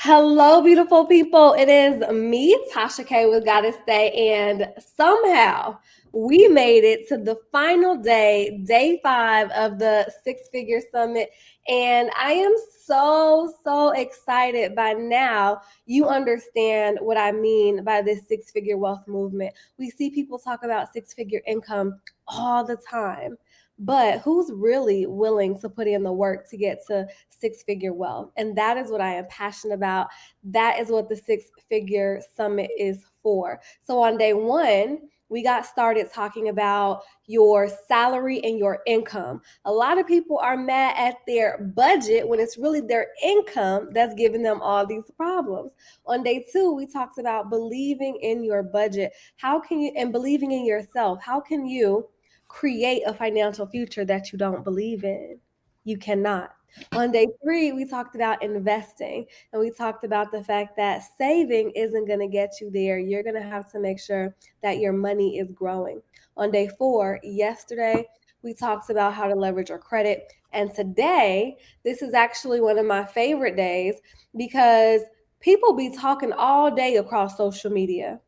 Hello, beautiful people. It is me, Tasha K with Goddess Day, and somehow we made it to the final day, day 5 of the Six Figure Summit. And I am so excited. By now, you understand what I mean by this six figure wealth movement. We see people talk about six figure income all the time. But who's really willing to put in the work to get to six figure wealth? And that is what I am passionate about. That is what the Six Figure Summit is for. So on day 1, we got started talking about your salary and your income. A lot of people are mad at their budget when it's really their income that's giving them all these problems. On day 2, we talked about believing in your budget. How can you, and believing in yourself, how can you create a financial future that you don't believe in? You cannot. On day 3, we talked about investing, and we talked about the fact that saving isn't going to get you there. You're going to have to make sure that your money is growing. On day 4, yesterday, we talked about how to leverage your credit. And today, this is actually one of my favorite days because people be talking all day across social media,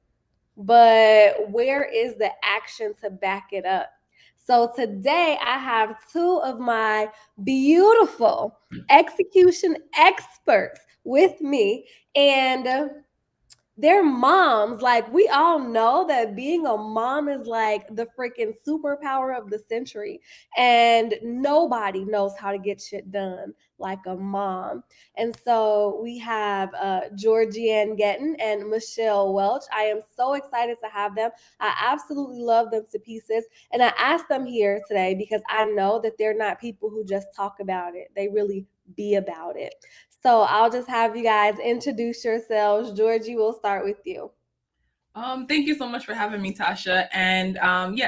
but where is the action to back it up? So today I have 2 of my beautiful execution experts with me, and they're moms. Like, we all know that being a mom is like the freaking superpower of the century, and nobody knows how to get shit done like a mom. And so we have Georgianne Getton and Michelle Welch. I am so excited to have them. I absolutely love them to pieces. And I asked them here today because I know that they're not people who just talk about it. They really be about it. So I'll just have you guys introduce yourselves. Georgie, we'll start with you. Thank you so much for having me, Tasha. And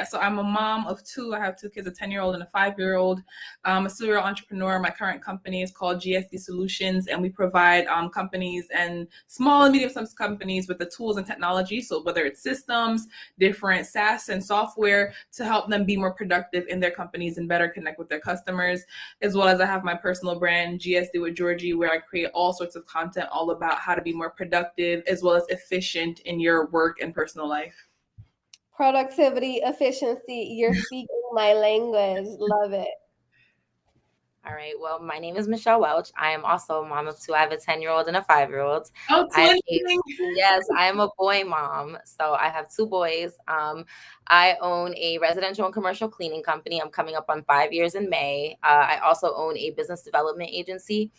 so I'm a mom of 2. I have 2 kids, a 10-year-old and a 5-year-old. I'm a serial entrepreneur. My current company is called GSD Solutions, and we provide companies and small and medium-sized companies with the tools and technology. So whether it's systems, different SaaS and software to help them be more productive in their companies and better connect with their customers, as well as I have my personal brand, GSD with Georgie, where I create all sorts of content all about how to be more productive as well as efficient in your work and personal life. Productivity, efficiency, you're speaking my language. Love it. All right. Well, my name is Michelle Welch. I am also a mom of 2. I have a 10-year-old and a 5-year-old. Oh, Yes, I am a boy mom. So I have 2 boys. I own a residential and commercial cleaning company. I'm coming up on 5 years in May. I also own a business development agency.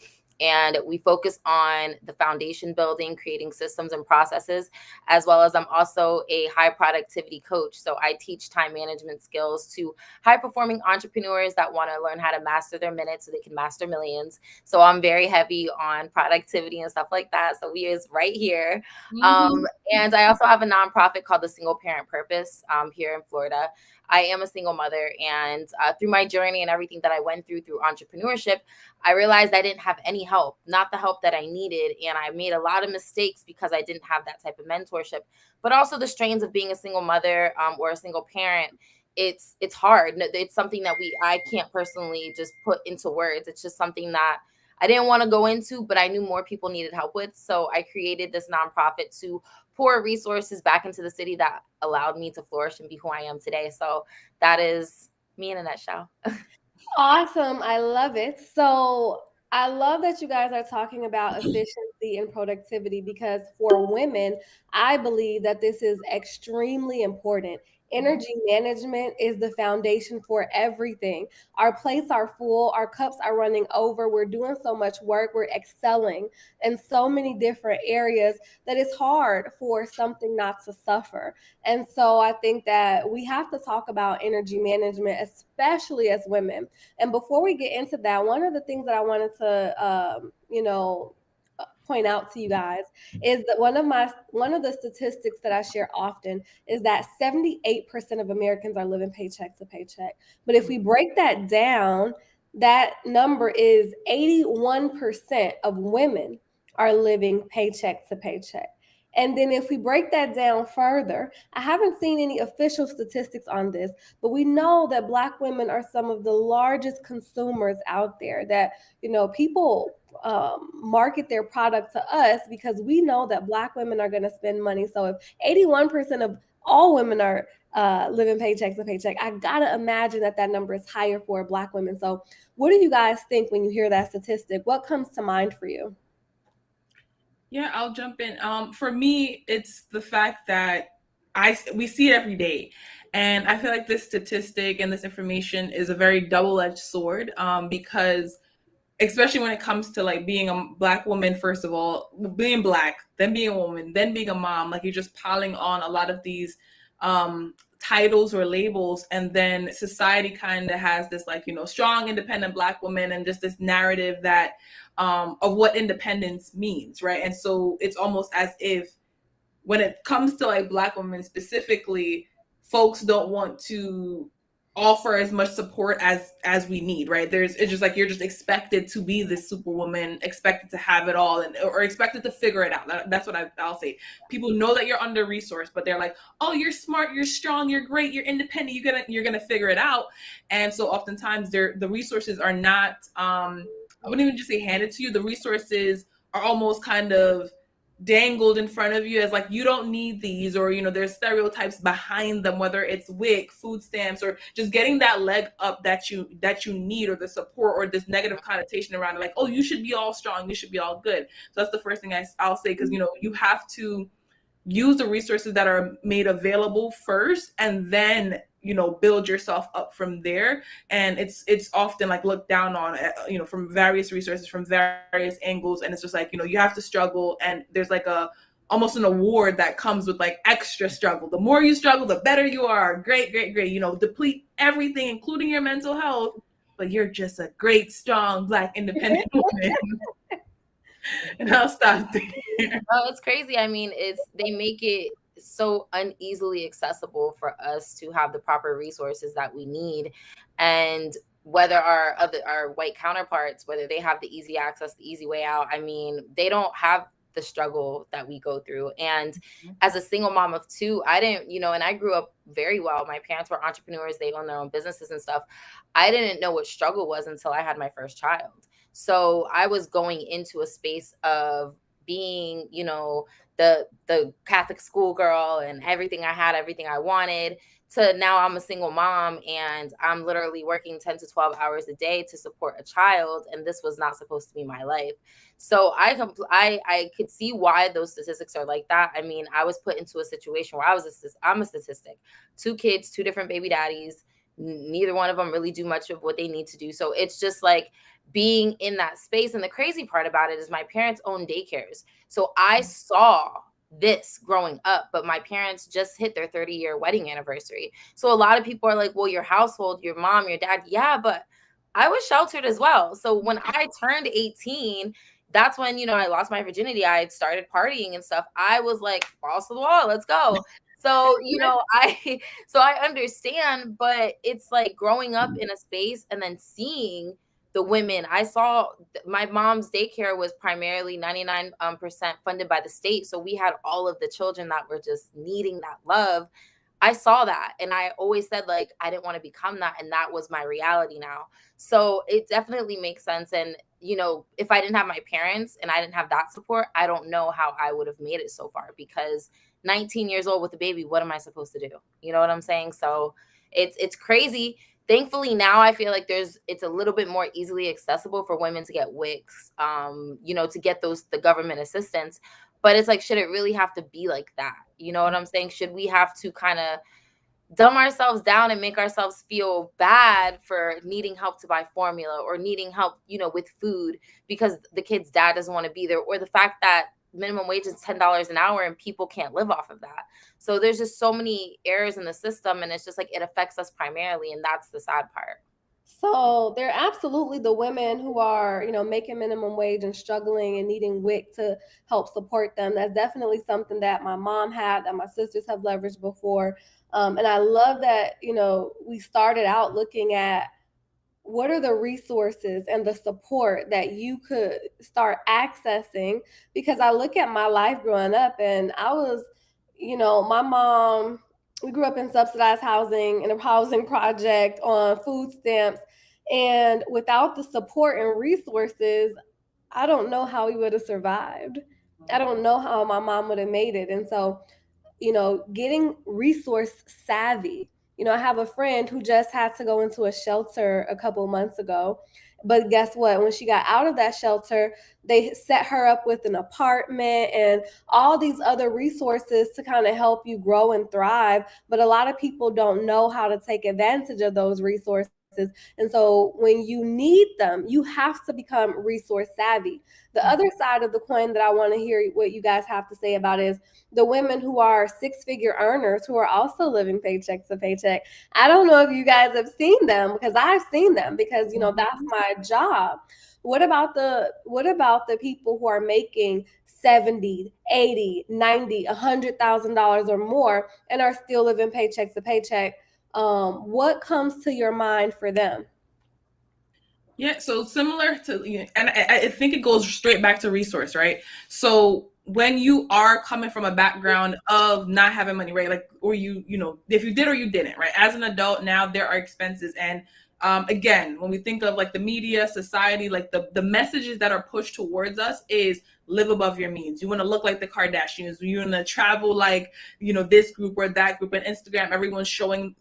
And we focus on the foundation building, creating systems and processes, as well as I'm also a high productivity coach. So I teach time management skills to high performing entrepreneurs that want to learn how to master their minutes so they can master millions. So I'm very heavy on productivity and stuff like that. So we is right here. And I also have a nonprofit called the Single Parent Purpose here in Florida. I am a single mother, and through my journey and everything that I went through entrepreneurship, I realized I didn't have any help, not the help that I needed. And I made a lot of mistakes because I didn't have that type of mentorship, but also the strains of being a single mother or a single parent. It's hard. It's something that I can't personally just put into words. It's just something that I didn't want to go into, but I knew more people needed help with. So I created this nonprofit to pour resources back into the city that allowed me to flourish and be who I am today. So that is me in a nutshell. Awesome. I love it. So I love that you guys are talking about efficiency and productivity because for women, I believe that this is extremely important. Energy management is the foundation for everything. Our plates are full, our cups are running over, we're doing so much work, we're excelling in so many different areas that it's hard for something not to suffer. And so I think that we have to talk about energy management, especially as women. And before we get into that, one of the things that I wanted to, point out to you guys is that one of the statistics that I share often is that 78% of Americans are living paycheck to paycheck. But if we break that down, that number is 81% of women are living paycheck to paycheck. And then if we break that down further, I haven't seen any official statistics on this, but we know that Black women are some of the largest consumers out there, that, people market their product to us because we know that Black women are going to spend money. So if 81% of all women are living paycheck to paycheck, I gotta imagine that number is higher for Black women. So what do you guys think when you hear that statistic? What comes to mind for you? Yeah, I'll jump in. For me, it's the fact that we see it every day, and I feel like this statistic and this information is a very double-edged sword, because especially when it comes to like being a Black woman, first of all, being Black, then being a woman, then being a mom, like you're just piling on a lot of these titles or labels, and then society kind of has this like, strong independent Black woman, and just this narrative that of what independence means, right? And so it's almost as if when it comes to like Black women specifically, folks don't want to offer as much support as we need, right? It's just like you're just expected to be this superwoman, expected to have it all, or expected to figure it out. That's what I'll say. People know that you're under resourced, but they're like, oh, you're smart, you're strong, you're great, you're independent, you're gonna figure it out. And so oftentimes the resources are not I wouldn't even just say handed to you. The resources are almost kind of dangled in front of you as like, you don't need these, or there's stereotypes behind them, whether it's WIC, food stamps, or just getting that leg up that you need, or the support, or this negative connotation around it, like, oh, you should be all strong, you should be all good. So that's the first thing I'll say, because you have to use the resources that are made available first, and then build yourself up from there. And it's often like looked down on, from various resources, from various angles, and it's just like, you have to struggle, and there's like almost an award that comes with like extra struggle. The more you struggle, the better you are. Great, deplete everything, including your mental health, but you're just a great, strong Black independent woman. And I'll stop there. Oh, it's crazy. I mean, they make it so uneasily accessible for us to have the proper resources that we need. And whether our white counterparts, whether they have the easy access, the easy way out, I mean, they don't have the struggle that we go through. And as a single mom of two, I didn't, and I grew up very well. My parents were entrepreneurs. They own their own businesses and stuff. I didn't know what struggle was until I had my first child. So I was going into a space of being, the Catholic school girl, and everything I had, everything I wanted, to now I'm a single mom, and I'm literally working 10 to 12 hours a day to support a child. And this was not supposed to be my life. So I could see why those statistics are like that. I mean, I was put into a situation where I'm a statistic, 2 kids, 2 different baby daddies. Neither one of them really do much of what they need to do. So it's just like being in that space. And the crazy part about it is my parents own daycares. So I saw this growing up, but my parents just hit their 30-year wedding anniversary. So a lot of people are like, well, your household, your mom, your dad. Yeah, but I was sheltered as well. So when I turned 18, that's when, I lost my virginity. I started partying and stuff. I was like, balls to the wall, let's go. So, I understand, but it's like growing up in a space and then seeing the women. I saw my mom's daycare was primarily 99% funded by the state. So we had all of the children that were just needing that love. I saw that, and I always said, like, I didn't want to become that. And that was my reality now. So it definitely makes sense. And, if I didn't have my parents and I didn't have that support, I don't know how I would have made it so far, because 19 years old with a baby, what am I supposed to do? You know what I'm saying? So it's crazy. Thankfully, now I feel like it's a little bit more easily accessible for women to get WICs, to get the government assistance. But it's like, should it really have to be like that? You know what I'm saying? Should we have to kind of dumb ourselves down and make ourselves feel bad for needing help to buy formula, or needing help, with food, because the kid's dad doesn't want to be there, or the fact that minimum wage is $10 an hour and people can't live off of that? So there's just so many errors in the system, and it's just like, it affects us primarily. And that's the sad part. So there are absolutely the women who are, making minimum wage and struggling and needing WIC to help support them. That's definitely something that my mom had, that my sisters have leveraged before. And I love that, we started out looking at what are the resources and the support that you could start accessing? Because I look at my life growing up, and I was, my mom, we grew up in subsidized housing, in a housing project, on food stamps. And without the support and resources, I don't know how we would have survived. I don't know how my mom would have made it. And so, getting resource savvy. I have a friend who just had to go into a shelter a couple months ago. But guess what? When she got out of that shelter, they set her up with an apartment and all these other resources to kind of help you grow and thrive. But a lot of people don't know how to take advantage of those resources. And so when you need them, you have to become resource savvy. The other side of the coin that I want to hear what you guys have to say about is the women who are six-figure earners who are also living paycheck to paycheck. I don't know if you guys have seen them, because I've seen them, because that's my job. What about the people who are making 70, 80, 90, $100,000 or more and are still living paycheck to paycheck? What comes to your mind for them? Yeah, so similar to, and I think it goes straight back to resource, right? So when you are coming from a background of not having money, right? Like, or if you did or you didn't, right? As an adult, now there are expenses. And again, when we think of like the media, society, like the messages that are pushed towards us is live above your means. You want to look like the Kardashians. You want to travel like, this group or that group. And Instagram, everyone's showing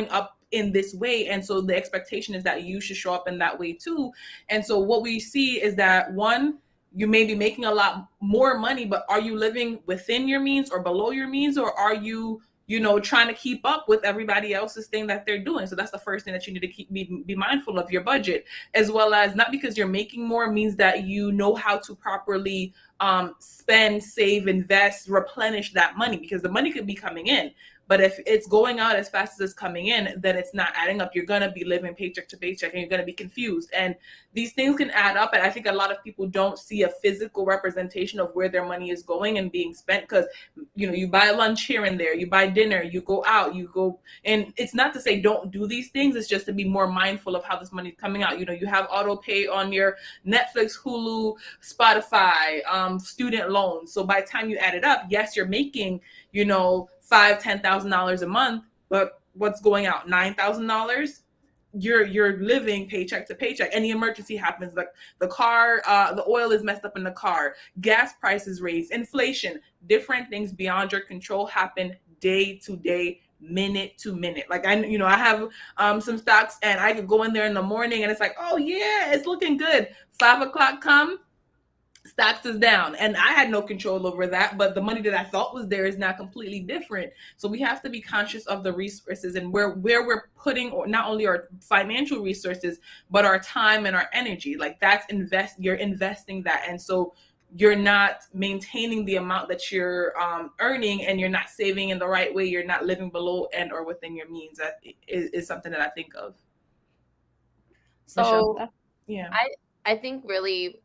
up in this way, and so the expectation is that you should show up in that way too. And so what we see is that, one, you may be making a lot more money, but are you living within your means or below your means, or are you trying to keep up with everybody else's thing that they're doing? So that's the first thing that you need to be mindful of, your budget, as well as, not because you're making more means that you know how to properly spend, save, invest, replenish that money, because the money could be coming in, but if it's going out as fast as it's coming in, then it's not adding up. You're going to be living paycheck to paycheck, and you're going to be confused. And these things can add up. And I think a lot of people don't see a physical representation of where their money is going and being spent, because, you buy lunch here and there, you buy dinner, you go out, and it's not to say don't do these things. It's just to be more mindful of how this money is coming out. You have auto pay on your Netflix, Hulu, Spotify, student loans. So by the time you add it up, yes, you're making, $5,000-$10,000 a month, but what's going out? $9,000. You're living paycheck to paycheck. Any emergency happens, like the car, the oil is messed up in the car, gas prices raise, inflation, different things beyond your control happen day to day, minute to minute. Like I have some stocks, and I could go in there in the morning and it's like, oh yeah, it's looking good. 5 o'clock come, stocks is down, and I had no control over that, but the money that I thought was there is now completely different. So we have to be conscious of the resources and where we're putting, or not only our financial resources, but our time and our energy. Like you're investing that, and so you're not maintaining the amount that you're earning, and you're not saving in the right way. You're not living below and or within your means. That is something that I think of. So Michelle? Yeah, I think really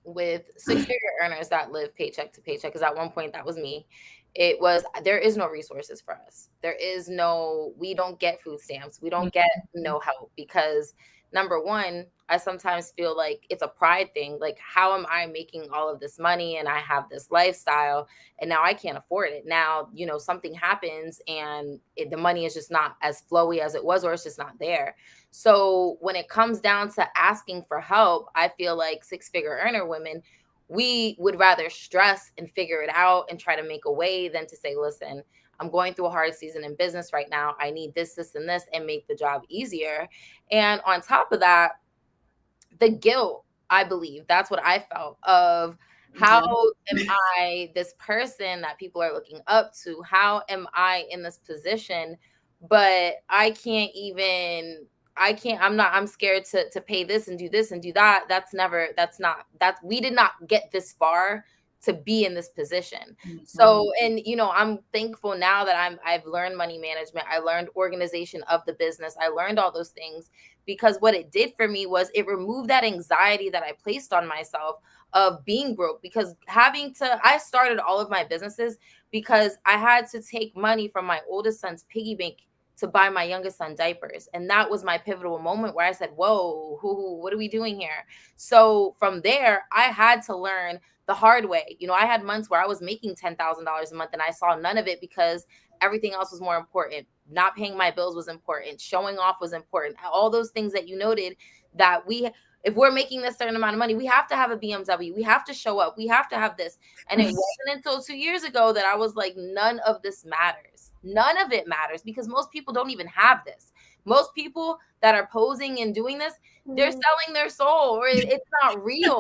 with six-figure earners that live paycheck to paycheck, because at one point that was me, there is no resources for us. We don't get food stamps. We don't get no help, because number one, I sometimes feel like it's a pride thing. Like, how am I making all of this money and I have this lifestyle and now I can't afford it? Now, something happens and the money is just not as flowy as it was, or it's just not there. So when it comes down to asking for help, I feel like six-figure earner women, we would rather stress and figure it out and try to make a way than to say, listen, I'm going through a hard season in business right now. I need this, this, and this, and make the job easier. And on top of that, the guilt, I believe, that's what I felt of, how am I this person that people are looking up to? How am I in this position? But I'm scared to pay this and do this and do that. We did not get this far to be in this position. Mm-hmm. So, and I'm thankful now that I've learned money management. I learned organization of the business. I learned all those things, because what it did for me was it removed that anxiety that I placed on myself of being broke, because I started all of my businesses because I had to take money from my oldest son's piggy bank to buy my youngest son diapers. And that was my pivotal moment where I said, whoa, what are we doing here? So from there, I had to learn the hard way. You know, I had months where I was making $10,000 a month and I saw none of it because everything else was more important. Not paying my bills was important. Showing off was important. All those things that you noted, that if we're making this certain amount of money, we have to have a BMW. We have to show up. We have to have this. And it wasn't until 2 years ago that I was like, none of this matters. None of it matters because most people don't even have this. Most people that are posing and doing this, they're selling their soul, or it's not real.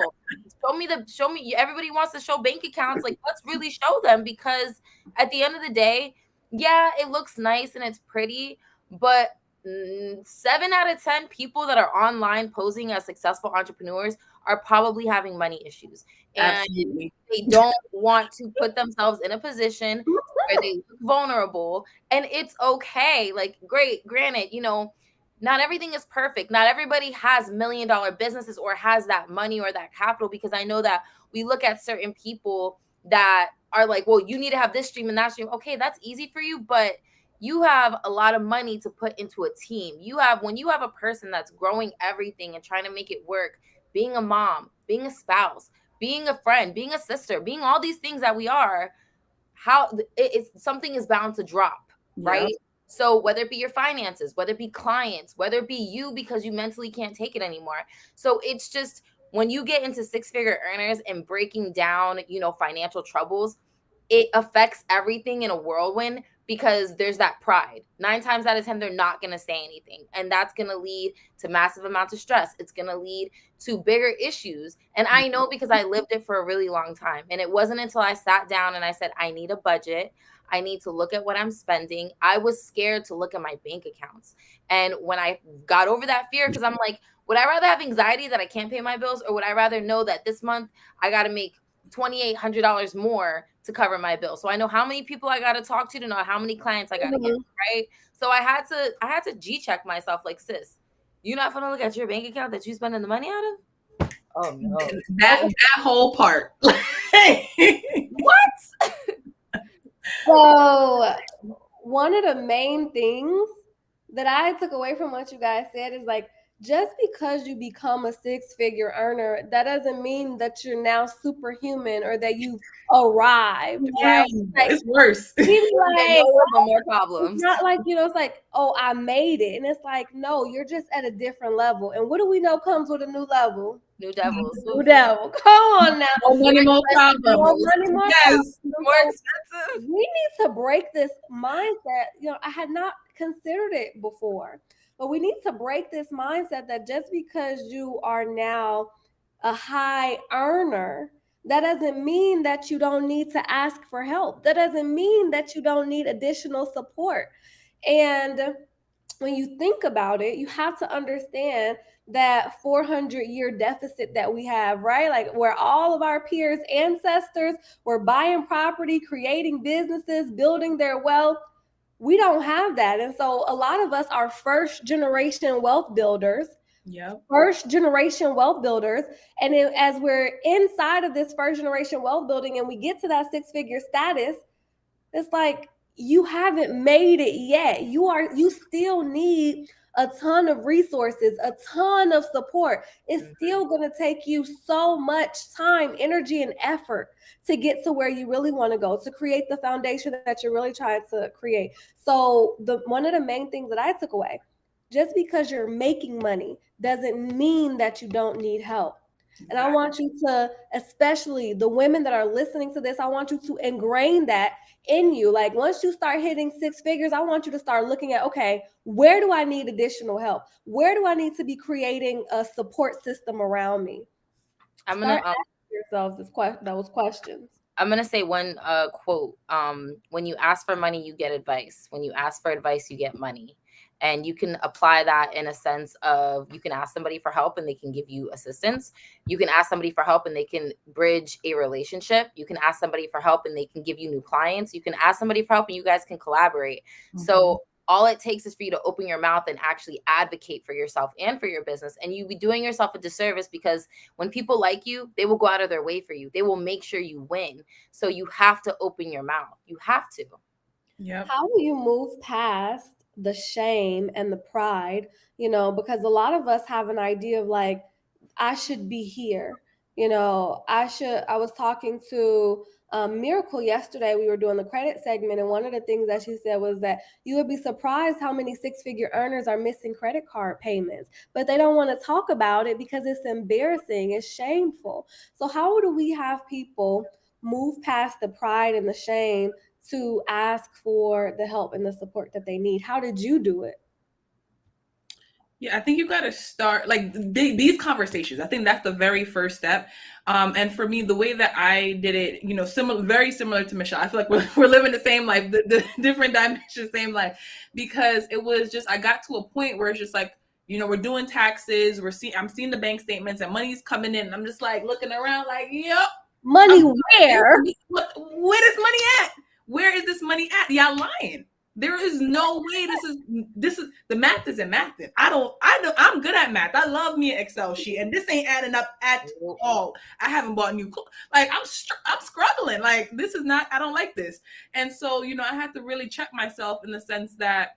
Show me. Everybody wants to show bank accounts. Like, let's really show them, because at the end of the day, yeah, it looks nice and it's pretty, but 7 out of 10 people that are online posing as successful entrepreneurs are probably having money issues. And Absolutely. they don't want to put themselves in a position where they look vulnerable. And it's okay. Like, great, granted, you know, not everything is perfect. Not everybody has $1 million businesses or has that money or that capital, because I know that we look at certain people that are like, well, you need to have this stream and that stream. Okay, that's easy for you, but you have a lot of money to put into a team. When you have a person that's growing everything and trying to make it work, being a mom, being a spouse, being a friend, being a sister, being all these things that we are, something is bound to drop, right? Yep. So whether it be your finances, whether it be clients, whether it be you because you mentally can't take it anymore. So it's just, when you get into 6-figure earners and breaking down, you know, financial troubles, it affects everything in a whirlwind, because there's that pride. 9 times out of 10, they're not going to say anything. And that's going to lead to massive amounts of stress. It's going to lead to bigger issues. And I know, because I lived it for a really long time. And it wasn't until I sat down and I said, I need a budget. I need to look at what I'm spending. I was scared to look at my bank accounts. And when I got over that fear, because I'm like, would I rather have anxiety that I can't pay my bills, or would I rather know that this month I got to make $2,800 more to cover my bill? So I know how many people I got to talk to know how many clients I got to get, right? So I had to G-check myself, like, sis, you're not going to look at your bank account that you spending the money out of? Oh, no. That whole part. What? So one of the main things that I took away from what you guys said is, like, just because you become a 6-figure earner, that doesn't mean that you're now superhuman or that you've arrived, right? Like, it's worse. Like, more problems. It's not like, you know, it's like, oh, I made it. And it's like, no, you're just at a different level. And what do we know comes with a new level? New devils. New devil. Come on now. More money, more problems. More money, more yes. problems. More expensive. We need to break this mindset. You know, I had not considered it before, but we need to break this mindset that just because you are now a high earner, that doesn't mean that you don't need to ask for help. That doesn't mean that you don't need additional support. And when you think about it, you have to understand that 400-year deficit that we have, right? Like, where all of our peers, ancestors were buying property, creating businesses, building their wealth. We don't have that. And so a lot of us are first generation wealth builders. Yep. First generation wealth builders. And as we're inside of this first generation wealth building and we get to that 6-figure status, it's like, you haven't made it yet. You still need a ton of resources, a ton of support. It's still going to take you so much time, energy, and effort to get to where you really want to go, to create the foundation that you're really trying to create. So one of the main things that I took away, just because you're making money doesn't mean that you don't need help. And I want you to, especially the women that are listening to this, I want you to ingrain that in you. Like, once you start hitting 6 figures, I want you to start looking at, okay, where do I need additional help? Where do I need to be creating a support system around me? I'm going to ask yourselves those questions. I'm going to say one quote. When you ask for money, you get advice. When you ask for advice, you get money. And you can apply that in a sense of, you can ask somebody for help and they can give you assistance. You can ask somebody for help and they can bridge a relationship. You can ask somebody for help and they can give you new clients. You can ask somebody for help and you guys can collaborate. Mm-hmm. So all it takes is for you to open your mouth and actually advocate for yourself and for your business. And you'll be doing yourself a disservice, because when people like you, they will go out of their way for you. They will make sure you win. So you have to open your mouth. You have to. Yep. How do you move past the shame and the pride, because a lot of us have an idea of like, I should be here. I was talking to Miracle yesterday. We were doing the credit segment, and one of the things that she said was that you would be surprised how many six-figure earners are missing credit card payments, but they don't want to talk about it because it's embarrassing, it's shameful. So how do we have people move past the pride and the shame to ask for the help and the support that they need? How did you do it? Yeah, I think you got to start like these conversations. I think that's the very first step. And for me, the way that I did it, very similar to Michelle. I feel like we're living the same life, the different dimensions, same life, because it was just, I got to a point where it's just like, we're doing taxes, I'm seeing the bank statements and money's coming in. And I'm just like looking around like, yep. Money where? Where is money at? Where is this money at? Y'all lying. There is no way this is the math isn't mathing. I'm good at math. I love me an Excel sheet, and this ain't adding up at all. I haven't bought new clothes. Like I'm struggling. Like this is not, I don't like this. And so, I had to really check myself in the sense that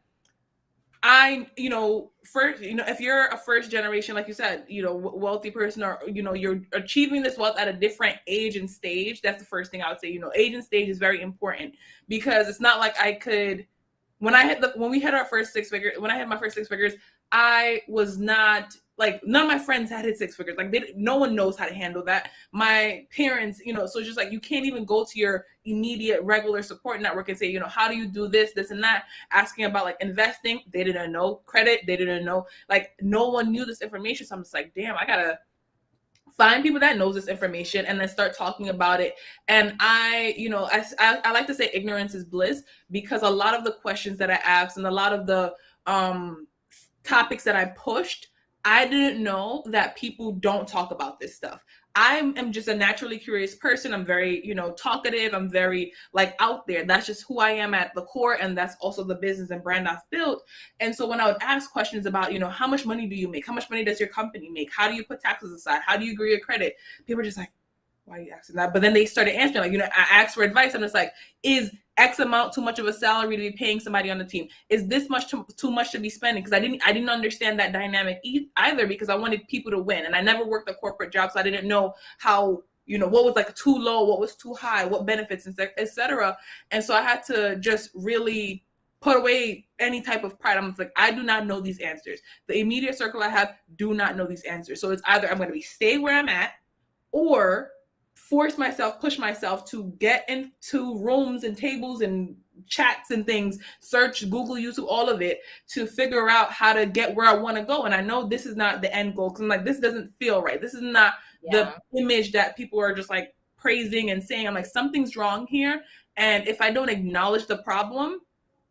first, if you're a first generation, like you said, wealthy person, or, you're achieving this wealth at a different age and stage, that's the first thing I would say. Age and stage is very important, because it's not like I could, when I had when we had our first six figures, when I had my first six figures, I was not like, none of my friends had hit six figures. Like no one knows how to handle that. My parents, so it's just like, you can't even go to your immediate regular support network and say, how do you do this and that, asking about like investing. They didn't know. Credit, they didn't know. Like no one knew this information. So I'm just like, damn, I gotta find people that knows this information and then start talking about it. And I like to say ignorance is bliss, because a lot of the questions that I asked and a lot of the topics that I pushed, I didn't know that people don't talk about this stuff. I am just a naturally curious person. I'm very, talkative. I'm very like out there. That's just who I am at the core. And that's also the business and brand I've built. And so when I would ask questions about, how much money do you make? How much money does your company make? How do you put taxes aside? How do you agree your credit? People are just like, why are you asking that? But then they started answering, like, I asked for advice. I'm just like, is X amount too much of a salary to be paying somebody on the team? Is this much too much to be spending? Because I didn't understand that dynamic either, because I wanted people to win, and I never worked a corporate job, so I didn't know how, what was like too low, what was too high, what benefits, etc. And so I had to just really put away any type of pride. I'm like, I do not know these answers. The immediate circle I have do not know these answers. So it's either I'm going to stay where I'm at, or push myself to get into rooms and tables and chats and things, search, Google, YouTube, all of it, to figure out how to get where I want to go. And I know this is not the end goal, because I'm like, this doesn't feel right. This is not the image that people are just like praising and saying. I'm like, something's wrong here. And if I don't acknowledge the problem,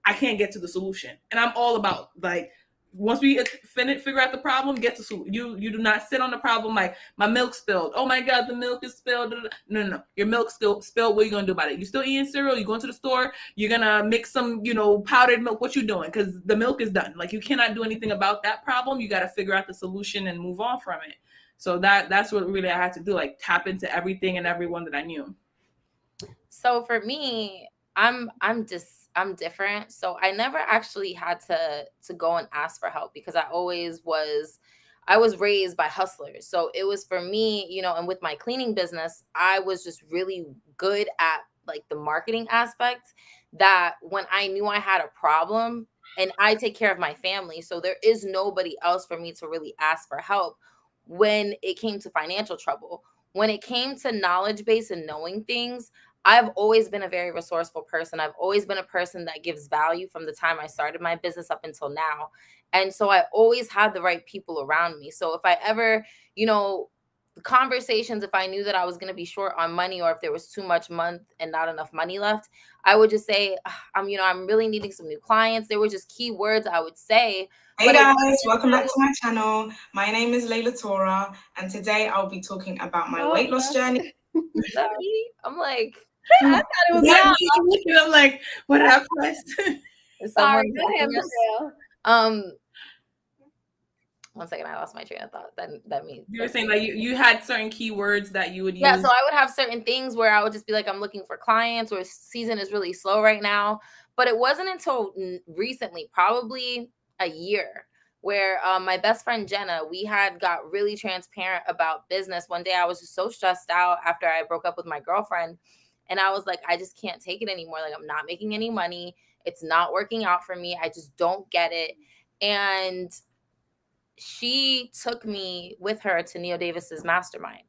I can't get to the solution. And I'm all about like, once we figure out the problem, get to solution. You do not sit on the problem like, my milk spilled. Oh my God, the milk is spilled. No. Your milk still spilled. What are you going to do about it? You still eating cereal? You going to the store? You're going to mix some, powdered milk? What you doing? Because the milk is done. Like, you cannot do anything about that problem. You got to figure out the solution and move on from it. So that's what really I had to do, like tap into everything and everyone that I knew. So for me, I'm different. So I never actually had to go and ask for help, because I was raised by hustlers. So it was for me, and with my cleaning business, I was just really good at like the marketing aspect, that when I knew I had a problem, and I take care of my family, so there is nobody else for me to really ask for help when it came to financial trouble. When it came to knowledge base and knowing things, I've always been a very resourceful person. I've always been a person that gives value from the time I started my business up until now. And so I always had the right people around me. So if I ever, conversations, if I knew that I was going to be short on money, or if there was too much month and not enough money left, I would just say, I'm really needing some new clients. There were just key words I would say. Hey guys, welcome back to my channel. My name is Layla Tora, and today I'll be talking about my weight loss journey. I'm like, I thought it was I'm like, what happened? Sorry, go ahead, Michelle. 1 second, I lost my train of thought. That means you were saying like you had certain keywords that you would use. Yeah, so I would have certain things where I would just be like, I'm looking for clients, or season is really slow right now. But it wasn't until recently, probably a year, where my best friend Jenna, we had got really transparent about business. One day I was just so stressed out after I broke up with my girlfriend. And I was like, I just can't take it anymore. Like, I'm not making any money. It's not working out for me. I just don't get it. And she took me with her to Neil Davis's mastermind.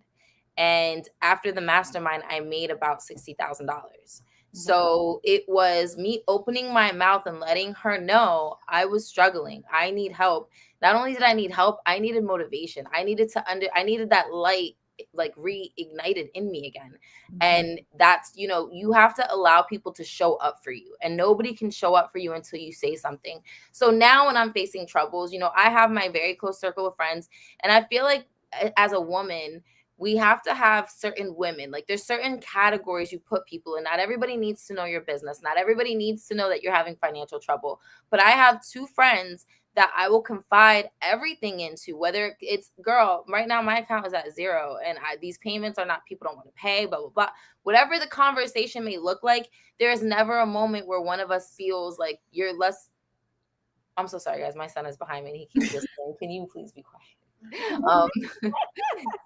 And after the mastermind, I made about $60,000. So it was me opening my mouth and letting her know I was struggling. I need help. Not only did I need help, I needed motivation. I needed that light like reignited in me again. And that's, you have to allow people to show up for you, and nobody can show up for you until you say something. So now when I'm facing troubles, I have my very close circle of friends, and I feel like as a woman, we have to have certain women. Like, there's certain categories you put people in. Not everybody needs to know your business. Not everybody needs to know that you're having financial trouble. But I have 2 friends that I will confide everything into, whether it's, girl, right now my account is at 0 and these payments are not, people don't want to pay, blah, blah, blah. Whatever the conversation may look like, there is never a moment where one of us feels like you're less. I'm so sorry, guys. My son is behind me and he keeps whispering. Can you please be quiet?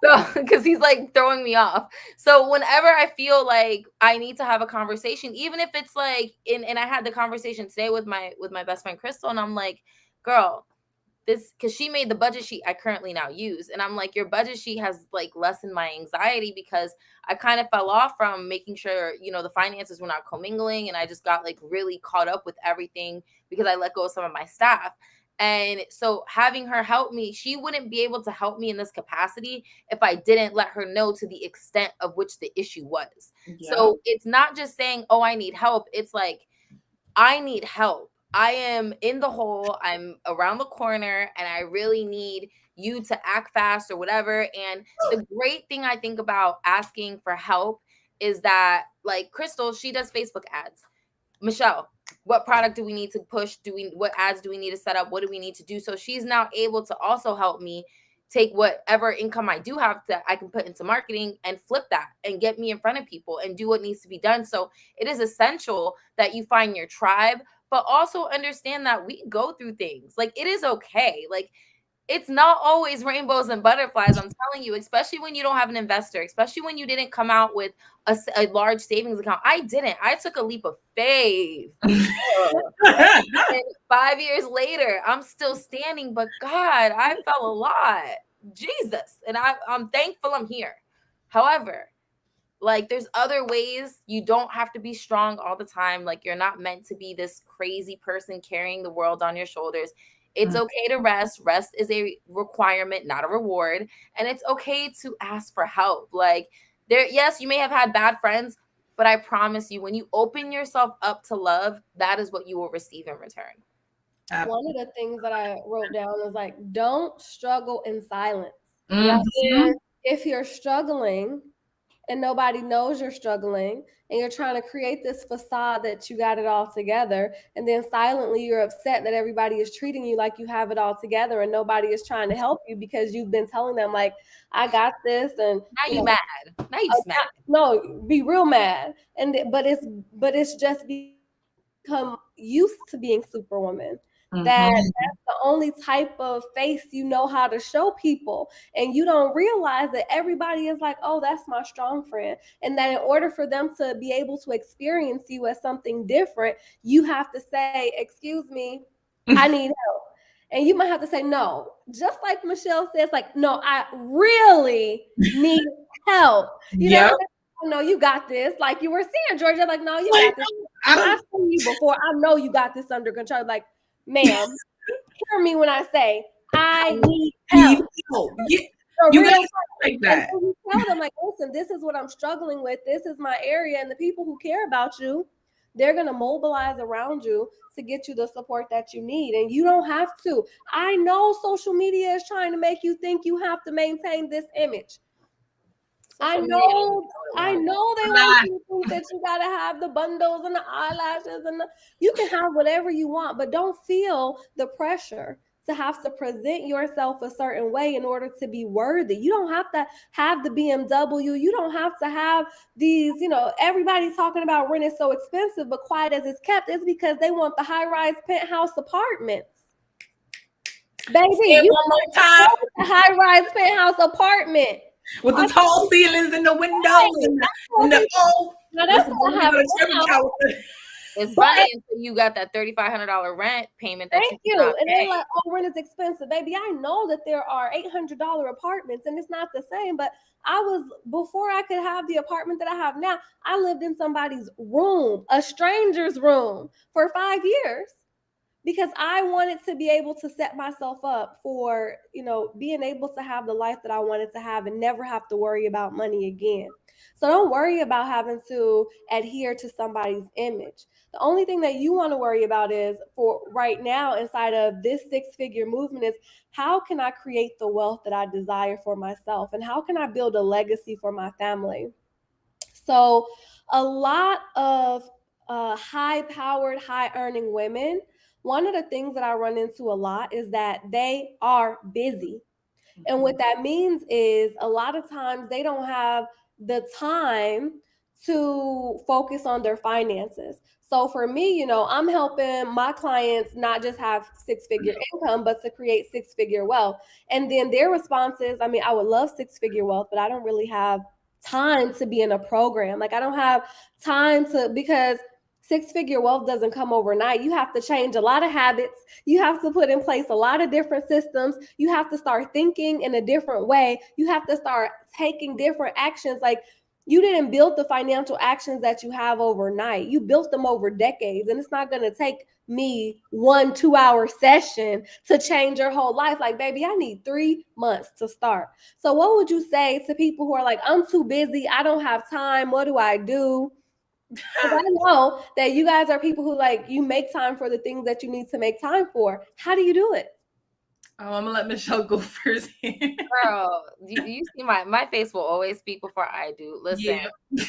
So because he's like throwing me off. So whenever I feel like I need to have a conversation, even if it's like and I had the conversation today with my best friend Crystal, and I'm like, girl, this, because she made the budget sheet I currently now use, and I'm like, your budget sheet has like lessened my anxiety, because I kind of fell off from making sure the finances were not commingling, and I just got like really caught up with everything because I let go of some of my staff. And so having her help me, she wouldn't be able to help me in this capacity if I didn't let her know to the extent of which the issue was. Yeah. So it's not just saying, oh, I need help. It's like, I need help. I am in the hole. I'm around the corner, and I really need you to act fast or whatever. And the great thing I think about asking for help is that, like Crystal, she does Facebook ads. Michelle, what product do we need to push? What ads do we need to set up? What do we need to do? So she's now able to also help me take whatever income I do have that I can put into marketing and flip that and get me in front of people and do what needs to be done. So it is essential that you find your tribe, but also understand that we go through things. Like, it is okay. Like, it's not always rainbows and butterflies. I'm telling you, especially when you don't have an investor, especially when you didn't come out with a large savings account. I didn't. I took a leap of faith. And 5 years later, I'm still standing, but God, I fell a lot. Jesus. And I'm thankful I'm here. However, like, there's other ways. You don't have to be strong all the time. Like, you're not meant to be this crazy person carrying the world on your shoulders. It's okay to rest. Rest is a requirement, not a reward. And it's okay to ask for help. Like, yes, you may have had bad friends, but I promise you, when you open yourself up to love, that is what you will receive in return. One of the things that I wrote down is like, don't struggle in silence. If you're struggling and nobody knows you're struggling, and you're trying to create this facade that you got it all together, and then silently you're upset that everybody is treating you like you have it all together, and nobody is trying to help you because you've been telling them like, I got this. And now you mad. Now you just mad. No, be real mad. But it's just become used to being Superwoman. That's the only type of face you know how to show people, and you don't realize that everybody is like, oh, that's my strong friend, and that in order for them to be able to experience you as something different, you have to say, excuse me, I need help. And you might have to say no, just like Michelle says, like, no, I really need help. You know, no, you got this. Like you were saying, Georgia, like, no, you got this. I've seen you before. I know you got this under control. Like, ma'am, hear me when I say I need help. You gotta like that. And you tell them, like, listen, this is what I'm struggling with. This is my area, and the people who care about you, they're gonna mobilize around you to get you the support that you need. And you don't have to. I know social media is trying to make you think you have to maintain this image. I know they want you to think that you gotta have the bundles and the eyelashes, and you can have whatever you want, but don't feel the pressure to have to present yourself a certain way in order to be worthy. You don't have to have the BMW. You don't have to have these, everybody's talking about rent is so expensive, but quiet as it's kept, it's because they want the high-rise penthouse apartments. Baby, you one more time. A high-rise penthouse apartment with the tall ceilings and the windows and the that's what happens. It's funny until you got that $3,500 rent payment that Thank you. And they're like, oh, rent is expensive. Baby, I know that there are $800 apartments and it's not the same, but before I could have the apartment that I have now, I lived in somebody's room, a stranger's room, for 5 years because I wanted to be able to set myself up for, being able to have the life that I wanted to have and never have to worry about money again. So don't worry about having to adhere to somebody's image. The only thing that you want to worry about is, for right now inside of this six-figure movement, is how can I create the wealth that I desire for myself, and how can I build a legacy for my family? So a lot of high-powered, high-earning women, one of the things that I run into a lot is that they are busy. And what that means is a lot of times they don't have the time to focus on their finances. So for me, I'm helping my clients not just have six-figure income, but to create six-figure wealth. And then their response is, I would love six-figure wealth, but I don't really have time to be in a program. Like I don't have time because six-figure wealth doesn't come overnight. You have to change a lot of habits. You have to put in place a lot of different systems. You have to start thinking in a different way. You have to start taking different actions. Like you didn't build the financial actions that you have overnight. You built them over decades, and it's not going to take me 1 2-hour session to change your whole life. Like, baby, I need 3 months to start. So what would you say to people who are like, I'm too busy, I don't have time, what do I do? Because I know that you guys are people who you make time for the things that you need to make time for. How do you do it? Oh, I'm gonna let Michelle go first. Girl, you see my face will always speak before I do. Listen. Yeah.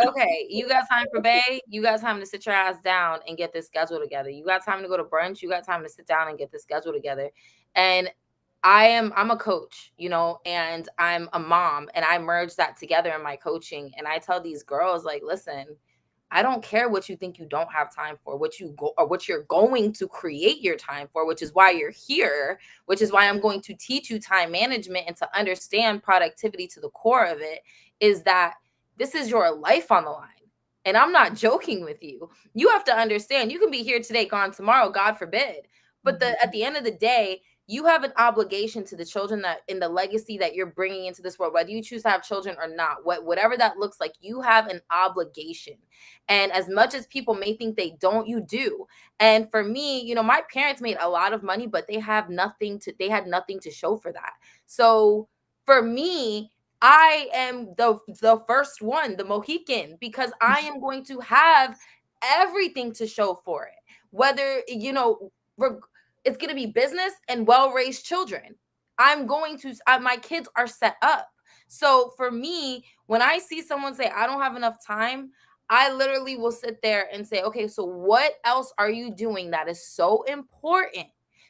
Okay, you got time for Bay? You got time to sit your ass down and get this schedule together. You got time to go to brunch? You got time to sit down and get this schedule together. And I'm a coach, and I'm a mom, and I merge that together in my coaching. And I tell these girls, like, listen, I don't care what you think you don't have time for, what you're going to create your time for, which is why you're here, which is why I'm going to teach you time management and to understand productivity to the core of it, is that this is your life on the line. And I'm not joking with you. You have to understand, you can be here today, gone tomorrow, God forbid. But at the end of the day, you have an obligation to the children that in the legacy that you're bringing into this world, whether you choose to have children or not, whatever that looks like, you have an obligation. And as much as people may think they don't, you do. And for me, my parents made a lot of money, but they had nothing to show for that. So for me, I am the first one, the Mohican, because I am going to have everything to show for it. Whether, it's going to be business and well-raised children. My kids are set up. So for me, when I see someone say, I don't have enough time, I literally will sit there and say, okay, so what else are you doing that is so important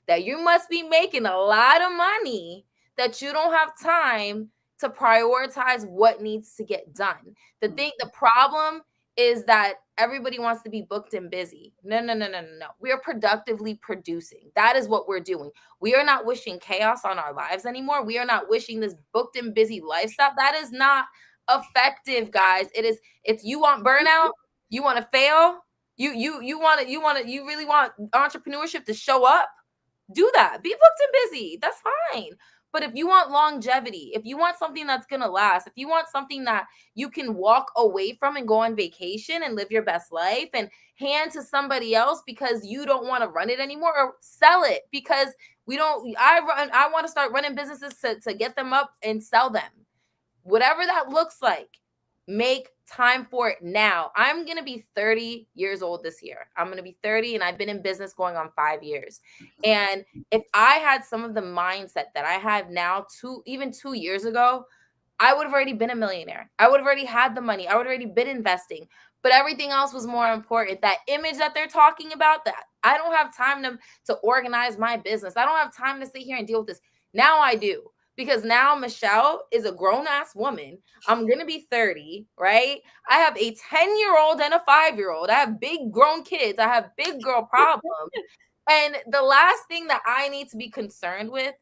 that you must be making a lot of money that you don't have time to prioritize what needs to get done? The problem is that everybody wants to be booked and busy. No. We are productively producing. That is what we're doing. We are not wishing chaos on our lives anymore. We are not wishing this booked and busy lifestyle. That is not effective, guys. It's you want burnout, you want to fail, you really want entrepreneurship to show up. Do that. Be booked and busy. That's fine. But if you want longevity, if you want something that's going to last, if you want something that you can walk away from and go on vacation and live your best life and hand to somebody else because you don't want to run it anymore, or sell it because I want to start running businesses to get them up and sell them. Whatever that looks like, make time for it now. I'm going to be 30 years old this year. I'm going to be 30 and I've been in business going on 5 years. And if I had some of the mindset that I have now, even 2 years ago, I would have already been a millionaire. I would have already had the money. I would have already been investing. But everything else was more important. That image that they're talking about, that I don't have time to organize my business. I don't have time to sit here and deal with this. Now I do. Because now Michelle is a grown-ass woman. I'm going to be 30, right? I have a 10-year-old and a 5-year-old. I have big grown kids. I have big girl problems. And the last thing that I need to be concerned with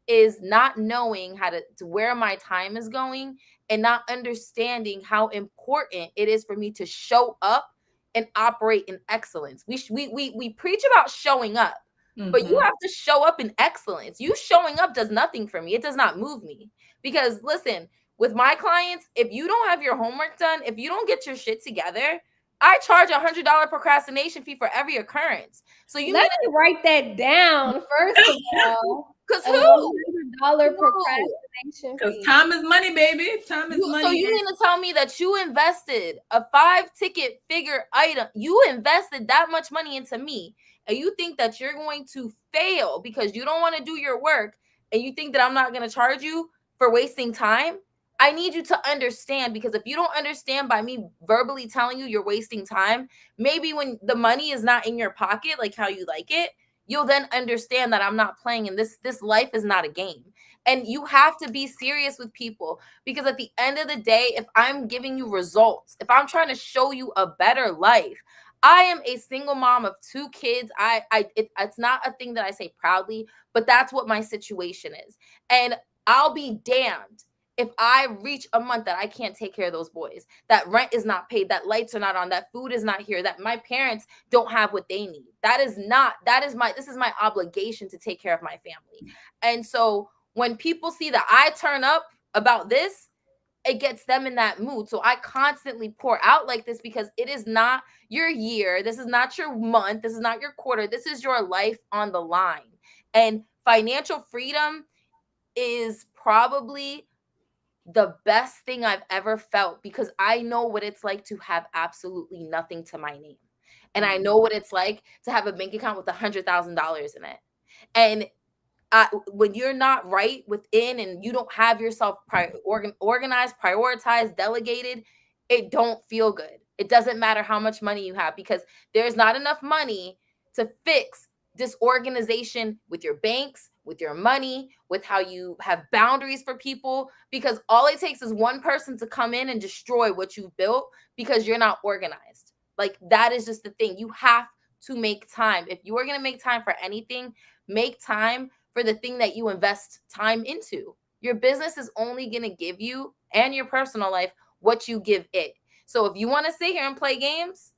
is not knowing how to where my time is going and not understanding how important it is for me to show up and operate in excellence. We preach about showing up, but you have to show up in excellence. You showing up does nothing for me. It does not move me. Because listen, with my clients, if you don't have your homework done, if you don't get your shit together, I charge $100 procrastination fee for every occurrence. So you let me write that down first of all. Because $100 procrastination Because fee. time is money, baby. Time is money. So you mean to tell me that you invested a 5-ticket figure item? You invested that much money into me, and you think that you're going to fail because you don't want to do your work, and you think that I'm not going to charge you for wasting time? I need you to understand, because if you don't understand by me verbally telling you you're wasting time, maybe when the money is not in your pocket, like how you like it, you'll then understand that I'm not playing, and this life is not a game. And you have to be serious with people, because at the end of the day, if I'm giving you results, if I'm trying to show you a better life, I am a single mom of 2 kids. It's not a thing that I say proudly, but that's what my situation is. And I'll be damned if I reach a month that I can't take care of those boys, that rent is not paid, that lights are not on, that food is not here, that my parents don't have what they need. This is my obligation to take care of my family. And so when people see that I turn up about this, it gets them in that mood. So I constantly pour out like this, because it is not your year. This is not your month. This is not your quarter. This is your life on the line. And financial freedom is probably the best thing I've ever felt, because I know what it's like to have absolutely nothing to my name. And I know what it's like to have a bank account with $100,000 in it. And when you're not right within and you don't have yourself organized, prioritized, delegated, it don't feel good. It doesn't matter how much money you have, because there's not enough money to fix disorganization with your banks, with your money, with how you have boundaries for people, because all it takes is one person to come in and destroy what you've built because you're not organized. Like, that is just the thing. You have to make time. If you are going to make time for anything, make time for the thing that you invest time into. Your business is only going to give you, and your personal life, what you give it. So if you want to sit here and play games,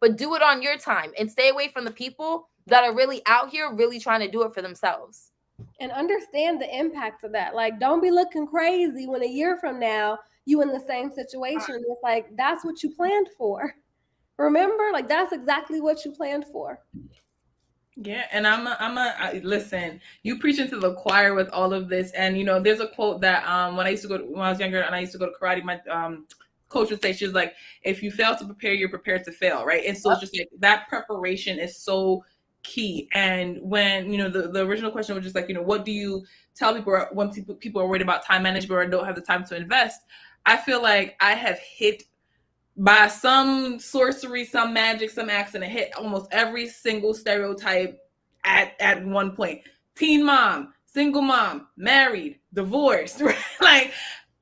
but do it on your time, and stay away from the people that are really out here really trying to do it for themselves. And understand the impact of that. Like, don't be looking crazy when a year from now you in the same situation. It's like, that's what you planned for. Remember, like, that's exactly what you planned for. Yeah, and listen, you preaching to the choir with all of this. And you know, there's a quote that when I was younger and I used to go to karate, my coach would say, she was like, if you fail to prepare, you're prepared to fail, right? And so it's just like, that preparation is so key. And when, you know, the original question was just like, you know, what do you tell people when people are worried about time management or don't have the time to invest? I feel like I have hit, by some sorcery, some magic, some accident, hit almost every single stereotype at one point. Teen mom, single mom, married, divorced, right? Like,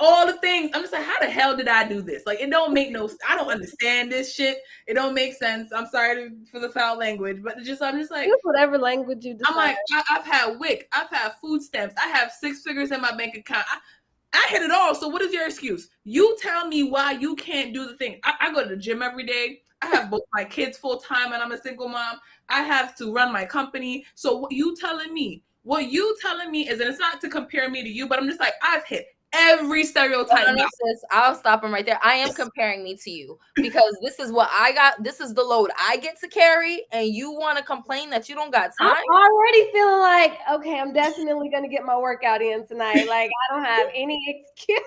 all the things. I'm just like, how the hell did I do this? Like, it don't make I don't understand this shit. It don't make sense. I'm sorry for the foul language, but I'm just like, use whatever language you decide. I'm like, I've had WIC, I've had food stamps, I have 6 figures in my bank account. I hit it all. So what is your excuse? You tell me why you can't do the thing. I go to the gym every day. I have both my kids full time and I'm a single mom. I have to run my company. So what you telling me is, and it's not to compare me to you, but I'm just like, I've hit every stereotype. No, sis, I'll stop him right there. I am comparing me to you, because this is what I got. This is the load I get to carry, and you want to complain that you don't got time? I'm already feeling like, okay, I'm definitely going to get my workout in tonight. Like, I don't have any excuse.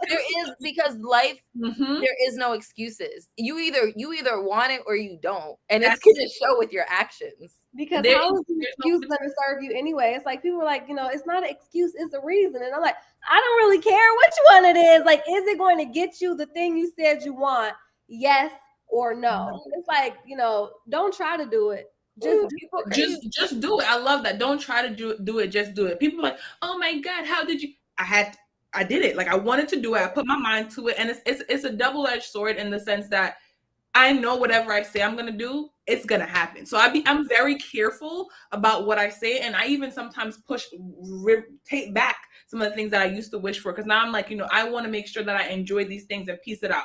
There is, because life, there is no excuses. You either want it or you don't, and it's going to show with your actions. Because how is the excuse going to serve you anyway? It's like, people are like, you know, it's not an excuse, it's a reason. And I'm like, I don't really care which one it is. Like, is it going to get you the thing you said you want? Yes or no. It's like, don't try to do it. Just do it. I love that. Don't try to do it. Just do it. People are like, oh my God, how did you? I did it. Like I wanted to do it. I put my mind to it, and it's a double-edged sword in the sense that I know whatever I say I'm gonna do, it's gonna happen. So I'm very careful about what I say, and I even sometimes take back some of the things that I used to wish for, because now I'm like, I want to make sure that I enjoy these things and piece it out.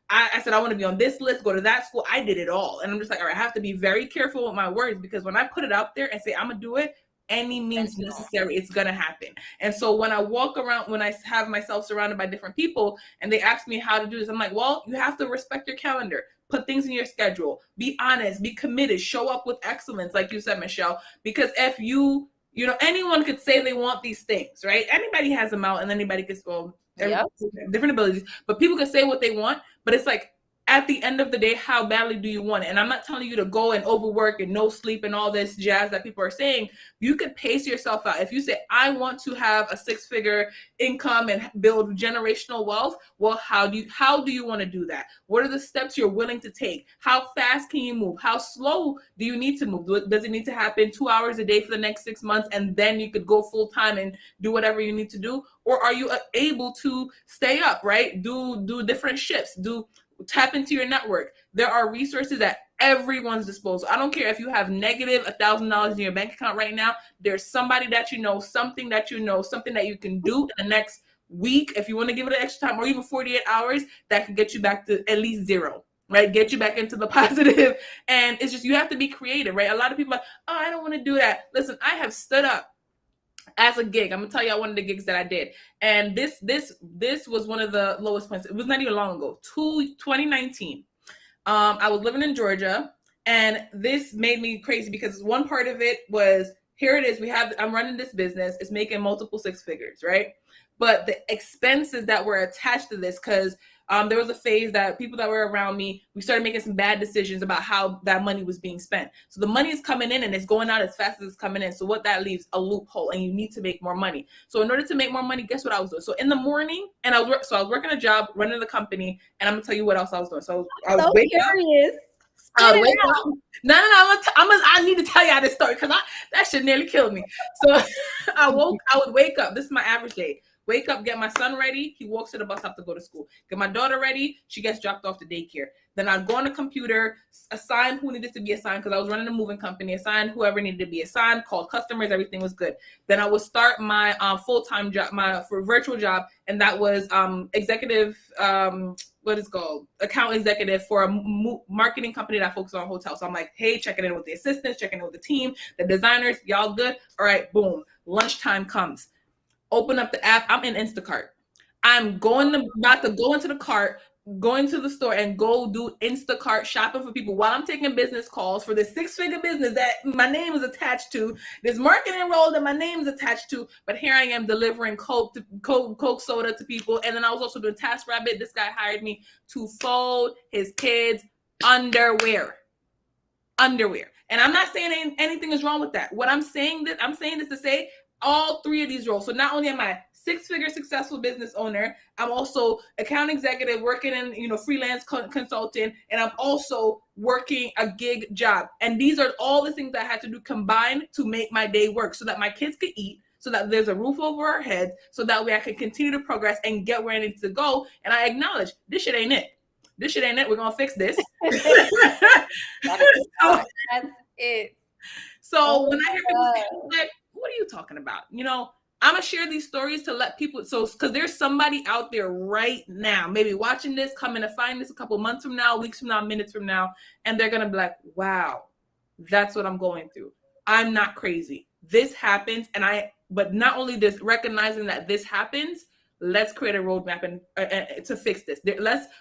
I said I want to be on this list, go to that school. I did it all, and I'm just like, all right, I have to be very careful with my words, because when I put it out there and say I'm gonna do it, any means necessary, it's gonna happen. And so when I walk around, when I have myself surrounded by different people and they ask me how to do this, I'm like, well, you have to respect your calendar, put things in your schedule, be honest, be committed, show up with excellence, like you said, Michelle. Because if anyone could say they want these things, right? Anybody has them out, and anybody could, different abilities, but people can say what they want, but it's like, at the end of the day, how badly do you want it? And I'm not telling you to go and overwork and no sleep and all this jazz that people are saying. You could pace yourself out. If you say, I want to have a 6-figure income and build generational wealth, well, how do you want to do that? What are the steps you're willing to take? How fast can you move? How slow do you need to move? Does it need to happen 2 hours a day for the next 6 months, and then you could go full time and do whatever you need to do? Or are you able to stay up, right? Do different shifts, tap into your network. There are resources at everyone's disposal. I don't care if you have negative $1,000 in your bank account right now. There's somebody that something that you can do in the next week, if you want to give it an extra time, or even 48 hours, that can get you back to at least zero, right? Get you back into the positive. And it's just, you have to be creative, right? A lot of people are like, oh, I don't want to do that. Listen, I have stood up as a gig. I'm gonna tell y'all one of the gigs that I did, and this was one of the lowest points. It was not even long ago, 2019. I was living in Georgia, and this made me crazy, because one part of it was, here it is, I'm running this business, it's making multiple 6 figures, right? But the expenses that were attached to this, because there was a phase that people that were around me, we started making some bad decisions about how that money was being spent. So the money is coming in and it's going out as fast as it's coming in. So what that leaves, a loophole, and you need to make more money. So in order to make more money, guess what I was doing? So in the morning, and I was working a job, running the company, and I'm gonna tell you what else I was doing. So I was waking up. No, I need to tell y'all this story, because that shit nearly killed me. So I would wake up. This is my average day. Wake up, get my son ready. He walks to the bus stop to go to school. Get my daughter ready. She gets dropped off to daycare. Then I'd go on the computer, assign who needed to be assigned, because I was running a moving company, assign whoever needed to be assigned, called customers, everything was good. Then I would start my full-time job, my virtual job, and that was executive, what is called, account executive for a marketing company that focuses on hotels. So I'm like, hey, checking in with the assistants, checking in with the team, the designers, y'all good? All right, boom. Lunchtime comes. Open up the app. I'm in Instacart. I'm about to go into the cart, going to the store and go do Instacart shopping for people while I'm taking business calls for this 6-figure business that my name is attached to, this marketing role that my name is attached to. But here I am delivering Coke soda to people. And then I was also doing TaskRabbit. This guy hired me to fold his kids' underwear. And I'm not saying anything is wrong with that. I'm saying this to say, all 3 of these roles. So not only am I 6-figure successful business owner, I'm also account executive, working in freelance consulting, and I'm also working a gig job. And these are all the things that I had to do combined to make my day work, so that my kids could eat, so that there's a roof over our heads, so that way I can continue to progress and get where I need to go. And I acknowledge this shit ain't it. We're gonna fix this. That's it. So when I hear people say, what are you talking about? I'm gonna share these stories to let people, because there's somebody out there right now, maybe watching this, coming to find this a couple months from now, weeks from now, minutes from now, and they're gonna be like, wow, that's what I'm going through. I'm not crazy. This happens, but not only this, recognizing that this happens, let's create a roadmap and to fix this.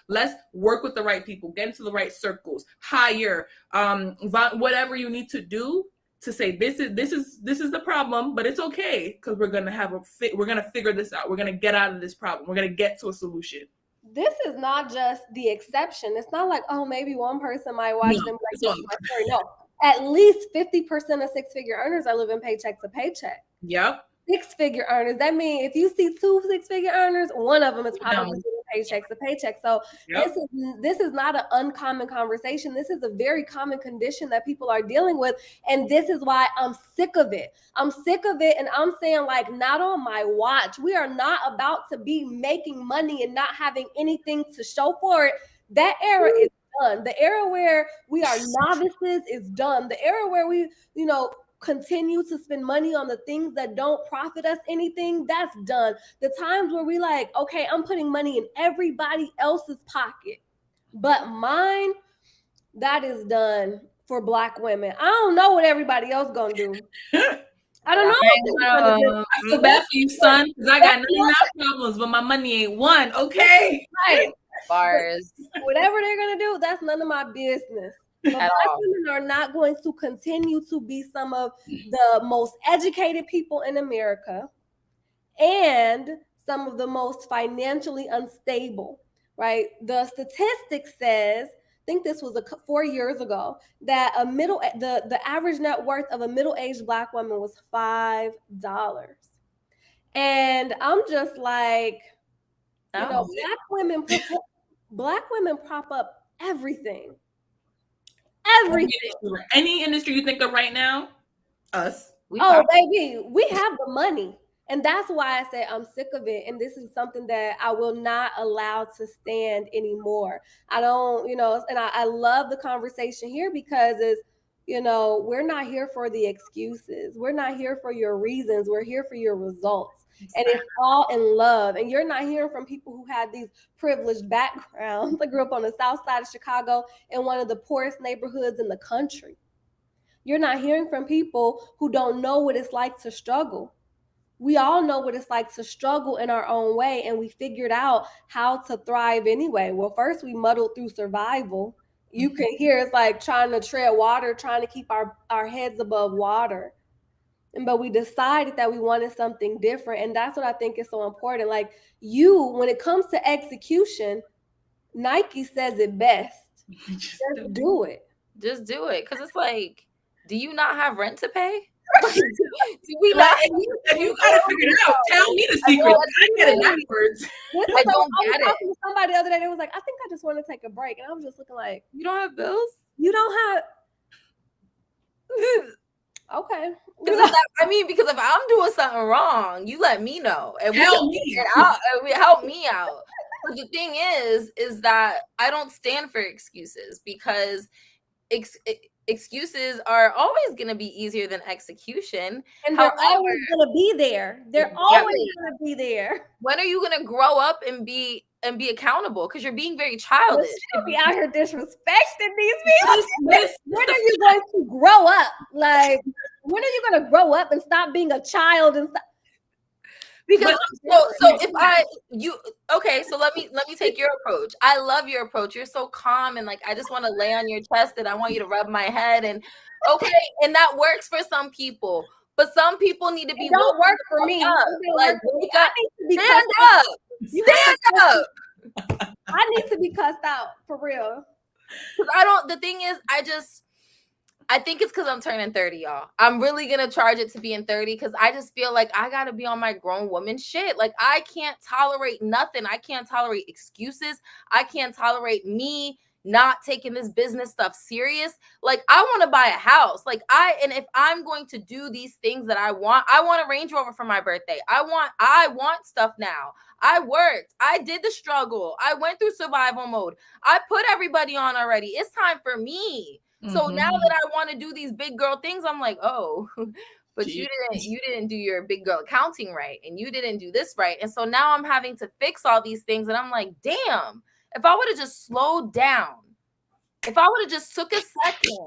Let's work with the right people, get into the right circles, hire, whatever you need to do to say this is the problem, but it's okay, because we're gonna we're gonna figure this out. We're gonna get out of this problem. We're gonna get to a solution. This is not just the exception. It's not like, oh, maybe one person might watch them like this. No, at least 50% of 6-figure earners are living paycheck to paycheck. Yep. 6-figure earners. That means if you see 2 6-figure earners, one of them is probably paycheck to paycheck. So this is not an uncommon conversation. This is a very common condition that people are dealing with. And this is why I'm sick of it. I'm sick of it. And I'm saying, like, not on my watch. We are not about to be making money and not having anything to show for it. That era is done. The era where we are novices is done. The era where we, continue to spend money on the things that don't profit us anything, that's done. The times where we like, okay, I'm putting money in everybody else's pocket, but mine, that is done for Black women. I don't know what everybody else gonna do. I don't know. I feel bad for you, son, because I got 99 problems, but my money ain't one, okay? Right. Bars. Whatever they're gonna do, that's none of my business. But Black women are not going to continue to be some of the most educated people in America and some of the most financially unstable, right? The statistic says, I think this was 4 years ago, that the average net worth of a middle-aged Black woman was $5. And I'm just like, Black women prop up everything. Everything. Any industry you think of right now, us. Baby, we have the money. And that's why I say I'm sick of it. And this is something that I will not allow to stand anymore. I don't, and I love the conversation here because we're not here for the excuses. We're not here for your reasons. We're here for your results. And it's all in love. And you're not hearing from people who had these privileged backgrounds. I grew up on the south side of Chicago in one of the poorest neighborhoods in the country. You're not hearing from people who don't know what it's like to struggle. We all know what it's like to struggle in our own way, and we figured out how to thrive anyway. Well, first we muddled through survival. You can hear it's like trying to tread water, trying to keep our heads above water. But we decided that we wanted something different. And that's what I think is so important. Like when it comes to execution, Nike says it best. Just do it. Just do it. Because it's like, do you not have rent to pay? You gotta figure it out. Tell me the secret. I get it backwards. I don't get it. Talking to somebody the other day, they was like, I think I just want to take a break. And I was just looking like, you don't have bills? You don't have... Okay. Because if I'm doing something wrong, you let me know and help me out. But the thing is that I don't stand for excuses because excuses are always going to be easier than execution. And they're always going to be there. They're always going to be there. When are you going to grow up and be accountable? Because you're being very childish. You'll be out here disrespecting these people. When are you going to grow up? Like, when are you going to grow up and stop being a child and stop? Because so let me take your approach. I love your approach. You're so calm and like I just want to lay on your chest and I want you to rub my head and and that works for some people, but some people need to be. It don't work for me. Like wake up, stand up, stand up. I need to be cussed out for real. Because the thing is, I think it's because I'm turning 30, y'all. I'm really going to charge it to being 30 because I just feel like I got to be on my grown woman shit. Like, I can't tolerate nothing. I can't tolerate excuses. I can't tolerate me not taking this business stuff serious. Like, I want to buy a house. And if I'm going to do these things that I want a Range Rover for my birthday. I want stuff now. I worked. I did the struggle. I went through survival mode. I put everybody on already. It's time for me. So now that I want to do these big girl things, I'm like, oh, but you didn't do your big girl accounting right. And you didn't do this right. And so now I'm having to fix all these things. And I'm like, damn, if I would have just slowed down, if I would have just took a second,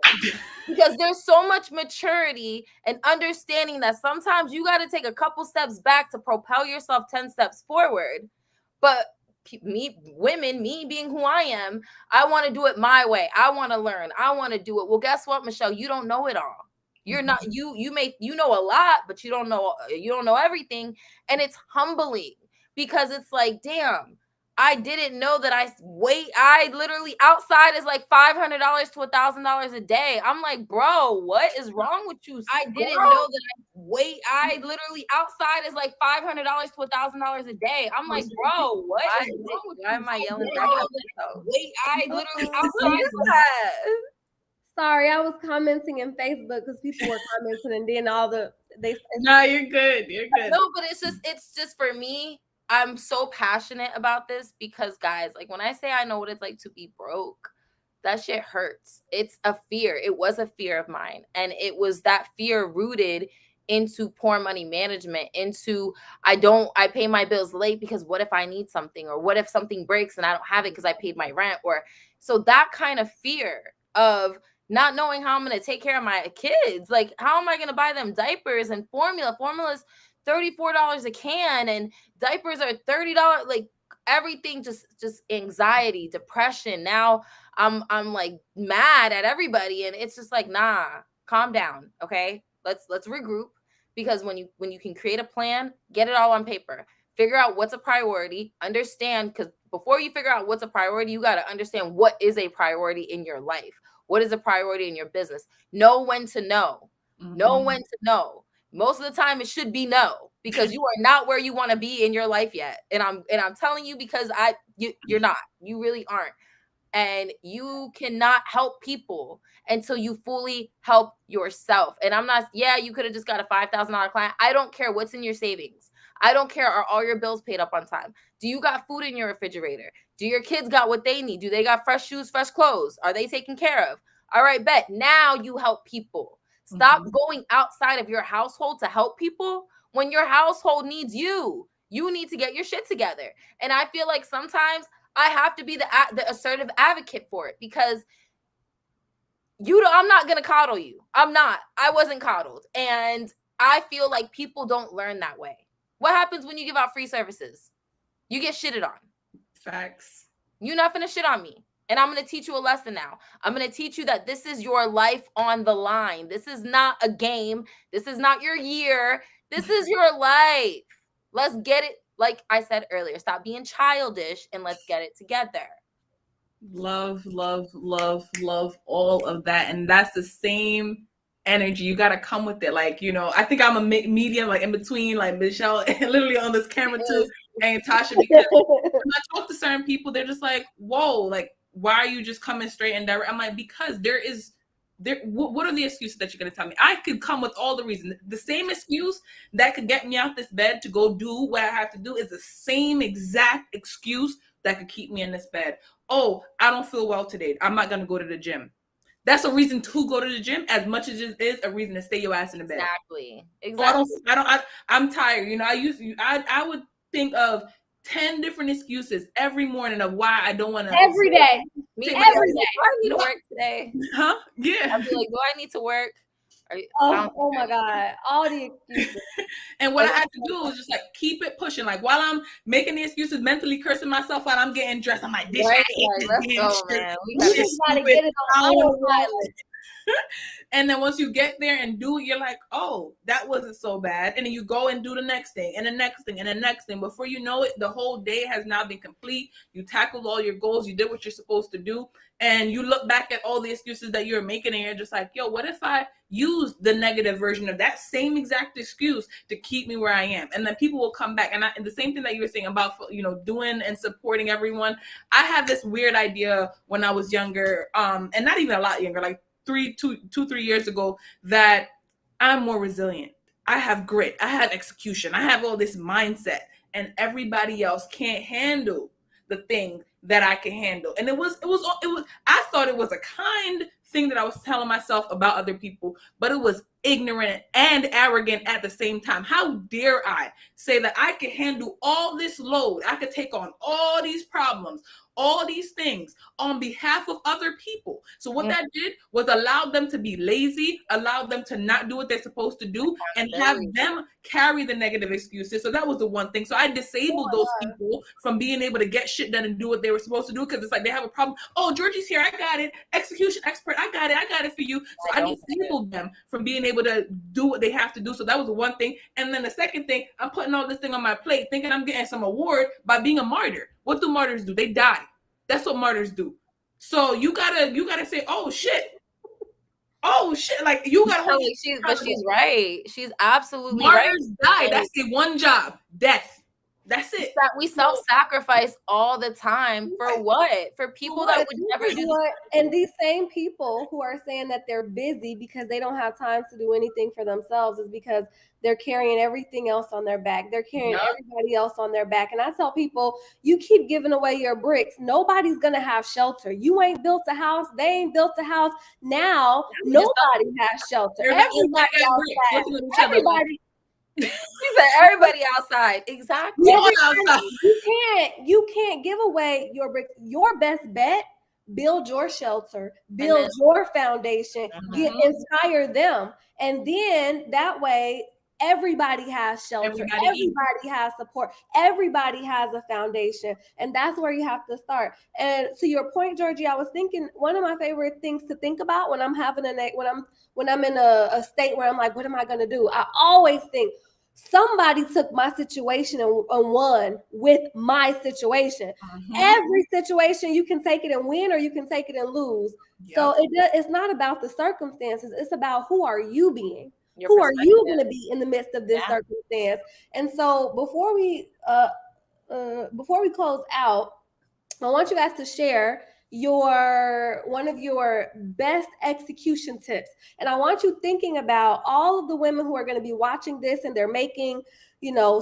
because there's so much maturity and understanding that sometimes you got to take a couple steps back to propel yourself 10 steps forward. But me being who I am, I want to do it my way. I want to learn. I want to do it. Well, guess what, Michelle? You don't know it all. You're not, you know a lot, but you don't know everything. And it's humbling because it's like, damn, I didn't know that I literally outside is like $500 to $1,000 a day. I'm like, bro, what is wrong with you? I didn't know that I literally outside is like $500 to $1,000 a day. I'm like, bro, what is wrong with you? Why am I yelling back at myself? I literally outside is that. Sorry, I was commenting in Facebook because people were commenting, and then No, you're good. You're good. No, but it's just for me. I'm so passionate about this because, guys, like when I say I know what it's like to be broke, that shit hurts. It's a fear. It was a fear of mine. And it was that fear rooted into poor money management, into I pay my bills late because what if I need something, or what if something breaks and I don't have it because I paid my rent, or so that kind of fear of not knowing how I'm going to take care of my kids. Like, how am I going to buy them diapers and formula? Formula's $34 a can and diapers are $30. Like everything, just anxiety, depression. Now I'm like mad at everybody, and it's just like, nah, calm down. Okay. Let's regroup, because when you can create a plan, get it all on paper, figure out what's a priority, understand, because before you figure out what's a priority, you got to understand what is a priority in your life. What is a priority in your business? Know when to know. Mm-hmm. Know when to know. Most of the time it should be no, because you are not where you want to be in your life yet. And I'm telling you, because you're not. You really aren't. And you cannot help people until you fully help yourself. And I'm not, you could have just got a $5,000 client. I don't care what's in your savings. I don't care. Are all your bills paid up on time? Do you got food in your refrigerator? Do your kids got what they need? Do they got fresh shoes, fresh clothes? Are they taken care of? All right, bet. Now you help people. Stop going outside of your household to help people when your household needs you. You need to get your shit together. And I feel like sometimes I have to be the assertive advocate for it, because I'm not going to coddle you. I'm not. I wasn't coddled. And I feel like people don't learn that way. What happens when you give out free services? You get shitted on. Facts. You're not going to shit on me. And I'm going to teach you a lesson now. I'm going to teach you that this is your life on the line. This is not a game. This is not your year. This is your life. Let's get it. Like I said earlier, stop being childish and let's get it together. Love, love, love, love all of that. And that's the same energy. You got to come with it. Like, I think I'm a medium, like in between, like Michelle, literally on this camera too, and Tasha, because when I talk to certain people, they're just like, whoa, like, why are you just coming straight and direct? I'm like, because what are the excuses that you're going to tell me? I could come with all the reasons. The same excuse that could get me out this bed to go do what I have to do is the same exact excuse that could keep me in this bed. Oh, I don't feel well today. I'm not going to go to the gym. That's a reason to go to the gym as much as it is a reason to stay your ass in the bed. Exactly. I'm tired. I would think of 10 different excuses every morning of why I don't want to. Every day. Me every day. Do I need to work today? Huh? Yeah. I'd be like, do I need to work? Oh my God. All the excuses. And what I had to do was just like keep it pushing. Like while I'm making the excuses, mentally cursing myself while I'm getting dressed, I'm like, let's go, man. We gotta get it on autopilot. And then once you get there and do it, you're like, oh, that wasn't so bad. And then you go and do the next thing and the next thing and the next thing. Before you know it, the whole day has now been complete. You tackled all your goals. You did what you're supposed to do. And you look back at all the excuses that you're making and you're just like, yo, what if I use the negative version of that same exact excuse to keep me where I am? And then people will come back. And the same thing that you were saying about, doing and supporting everyone. I had this weird idea when I was younger, and not even a lot younger, like 3 years ago, that I'm more resilient. I have grit. I have execution. I have all this mindset, and everybody else can't handle the thing that I can handle. And it was I thought it was a kind thing that I was telling myself about other people, but it was ignorant and arrogant at the same time. How dare I say that I could handle all this load? I could take on all these problems, all these things on behalf of other people. So what that did was allowed them to be lazy, allowed them to not do what they're supposed to do, and have them carry the negative excuses. So that was the one thing. So I disabled those people from being able to get shit done and do what they were supposed to do, because it's like they have a problem. Oh, Georgie's here. I got it. Execution expert. I got it for you. So I disabled them from being able to do what they have to do. So that was the one thing. And then the second thing, I'm putting all this thing on my plate, thinking I'm getting some award by being a martyr. What do martyrs do? They die. That's what martyrs do. So you gotta say, oh shit, like you gotta hold. She's right. She's absolutely martyrs right. Die. That's the one job, death. That's it. That we self-sacrifice all the time for what? For people that would never do. And these same people who are saying that they're busy because they don't have time to do anything for themselves is because they're carrying everything else on their back. They're carrying everybody else on their back. And I tell people, you keep giving away your bricks. Nobody's going to have shelter. You ain't built a house. They ain't built a house. Now, nobody has shelter. Everybody outside. Everybody. She said everybody outside. Exactly. You can't give away your bricks. Your best bet, build your shelter, build your foundation, inspire them. And then that way everybody has shelter, everybody has support, everybody has a foundation. And that's where you have to start. And to your point, Georgie, I was thinking one of my favorite things to think about when I'm having when I'm in a state where I'm like, what am I going to do? I always think, somebody took my situation and won with my situation. Every situation, you can take it and win, or you can take it and lose. So it's not about the circumstances. It's about who are you being? Who are you going to be in the midst of this circumstance? And so before we close out, I want you guys to share one of your best execution tips. And I want you thinking about all of the women who are going to be watching this and they're making, $60,000,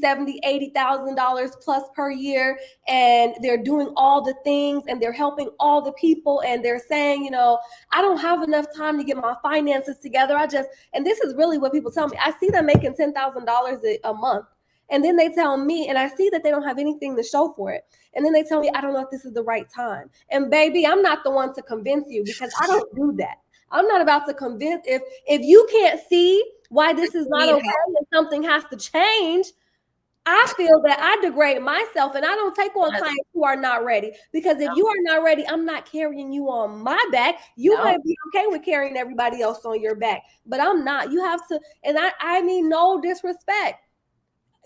$70,000, $80,000 plus per year. And they're doing all the things and they're helping all the people. And they're saying, I don't have enough time to get my finances together. And this is really what people tell me. I see them making $10,000 a month. And then they tell me, and I see that they don't have anything to show for it. And then they tell me, I don't know if this is the right time. And baby, I'm not the one to convince you because I don't do that. I'm not about to convince. If you can't see why this is not okay and something has to change, I feel that I degrade myself and I don't take on clients who are not ready. Because if you are not ready, I'm not carrying you on my back. You might be okay with carrying everybody else on your back, but I'm not. You have to, and I mean no disrespect.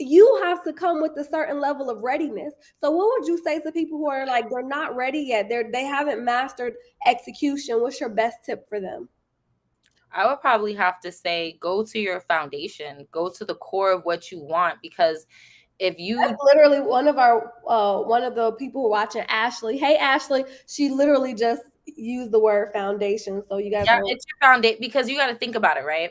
You have to come with a certain level of readiness. So what would you say to people who are like, they're not ready yet? They haven't mastered execution. What's your best tip for them? I would probably have to say, go to your foundation, go to the core of what you want, because if you That's literally one of the people who are watching, Ashley. Hey, Ashley, she literally just used the word foundation. So you guys it's your foundation, because you got to think about it, right?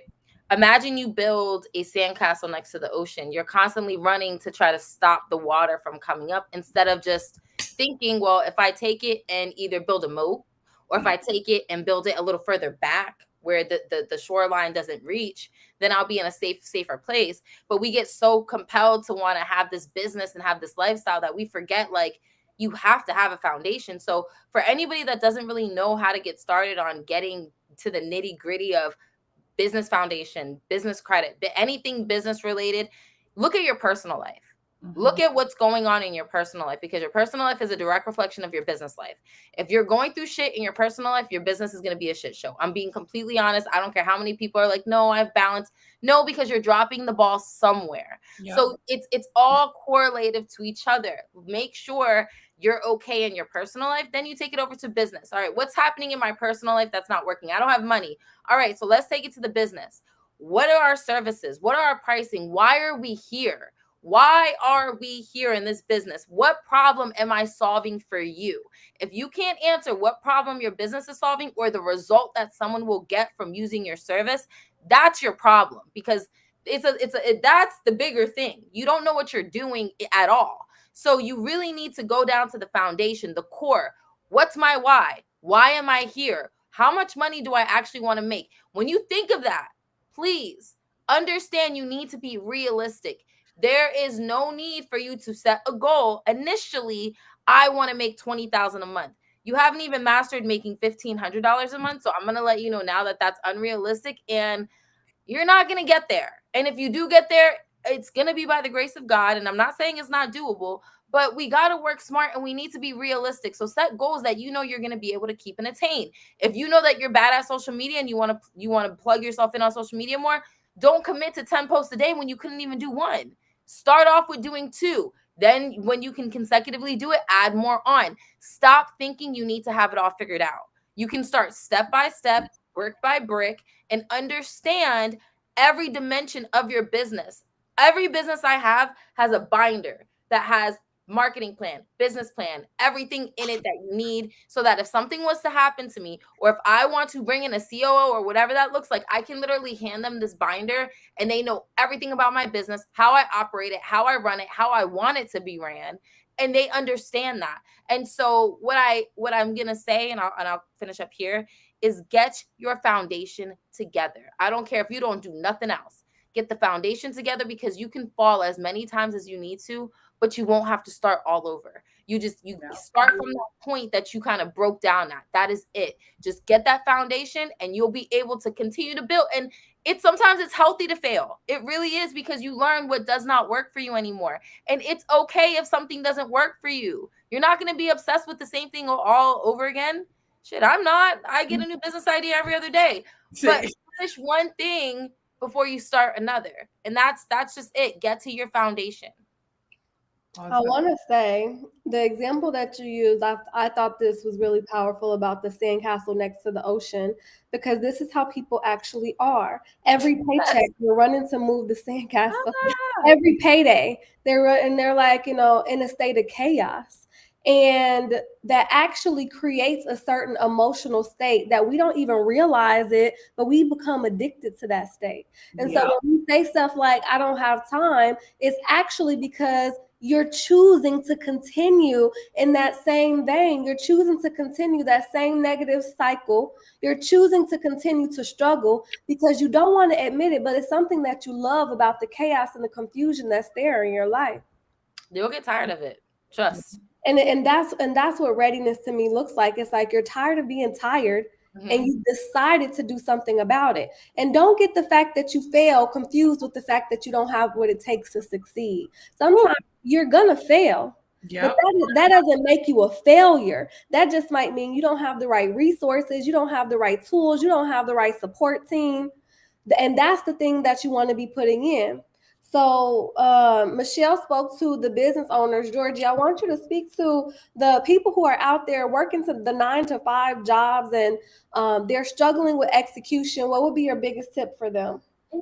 Imagine you build a sandcastle next to the ocean. You're constantly running to try to stop the water from coming up instead of just thinking, well, if I take it and either build a moat, or if I take it and build it a little further back where the shoreline doesn't reach, then I'll be in a safer place. But we get so compelled to want to have this business and have this lifestyle that we forget, like, you have to have a foundation. So for anybody that doesn't really know how to get started on getting to the nitty gritty of business foundation, business credit, anything business related, look at your personal life. Look at what's going on in your personal life, because your personal life is a direct reflection of your business life. If you're going through shit in your personal life, your business is going to be a shit show. I'm being completely honest. I don't care how many people are like, no, I have balance. No, because you're dropping the ball somewhere. So it's all correlative to each other. Make sure you're okay in your personal life, then you take it over to business. All right, what's happening in my personal life that's not working? I don't have money. All right, so let's take it to the business. What are our services? What are our pricing? Why are we here? Why are we here in this business? What problem am I solving for you? If you can't answer what problem your business is solving or the result that someone will get from using your service, that's your problem, because that's the bigger thing. You don't know what you're doing at all. So you really need to go down to the foundation, the core. What's my why? Why am I here? How much money do I actually want to make? When you think of that, please understand you need to be realistic. There is no need for you to set a goal. Initially, I want to make $20,000 a month. You haven't even mastered making $1,500 a month. So I'm going to let you know now that that's unrealistic and you're not going to get there. And if you do get there, it's going to be by the grace of God. And I'm not saying it's not doable, but we got to work smart and we need to be realistic. So set goals that you know you're going to be able to keep and attain. If you know that you're bad at social media and you want to plug yourself in on social media more, don't commit to 10 posts a day when you couldn't even do one. Start off with doing 2. Then when you can consecutively do it, add more on. Stop thinking you need to have it all figured out. You can start step by step, brick by brick, and understand every dimension of your business. Every business I have has a binder that has marketing plan, business plan, everything in it that you need, so that if something was to happen to me, or if I want to bring in a COO or whatever that looks like, I can literally hand them this binder and they know everything about my business, how I operate it, how I run it, how I want it to be ran, and they understand that. And so what I'm gonna say, and I'll finish up here, is get your foundation together. I don't care if you don't do nothing else. Get the foundation together, because you can fall as many times as you need to, but you won't have to start all over. You start from that point that you kind of broke down at. That is it. Just get that foundation and you'll be able to continue to build. And sometimes it's healthy to fail. It really is, because you learn what does not work for you anymore. And it's okay if something doesn't work for you. You're not going to be obsessed with the same thing all over again. Shit, I'm not. I get a new business idea every other day. But finish one thing before you start another. And that's just it. Get to your foundation. Awesome. I want to say the example that you used, I thought this was really powerful about the sandcastle next to the ocean, because this is how people actually are. Every paycheck, you're running to move the sandcastle. Every payday, they're like, in a state of chaos. And that actually creates a certain emotional state that we don't even realize it, but we become addicted to that state. And so when we say stuff like, I don't have time, it's actually because you're choosing to continue in that same vein. You're choosing to continue that same negative cycle. You're choosing to continue to struggle because you don't want to admit it, but it's something that you love about the chaos and the confusion that's there in your life. You'll get tired of it. Trust. And that's what readiness to me looks like. It's like you're tired of being tired, and you decided to do something about it. And don't get the fact that you fail confused with the fact that you don't have what it takes to succeed. Sometimes you're gonna fail. But that doesn't make you a failure. That just might mean you don't have the right resources, you don't have the right tools, you don't have the right support team. And that's the thing that you want to be putting in. So Michelle spoke to the business owners. Georgie, I want you to speak to the people who are out there working to the 9-to-5 jobs, and they're struggling with execution. What would be your biggest tip for them? I'm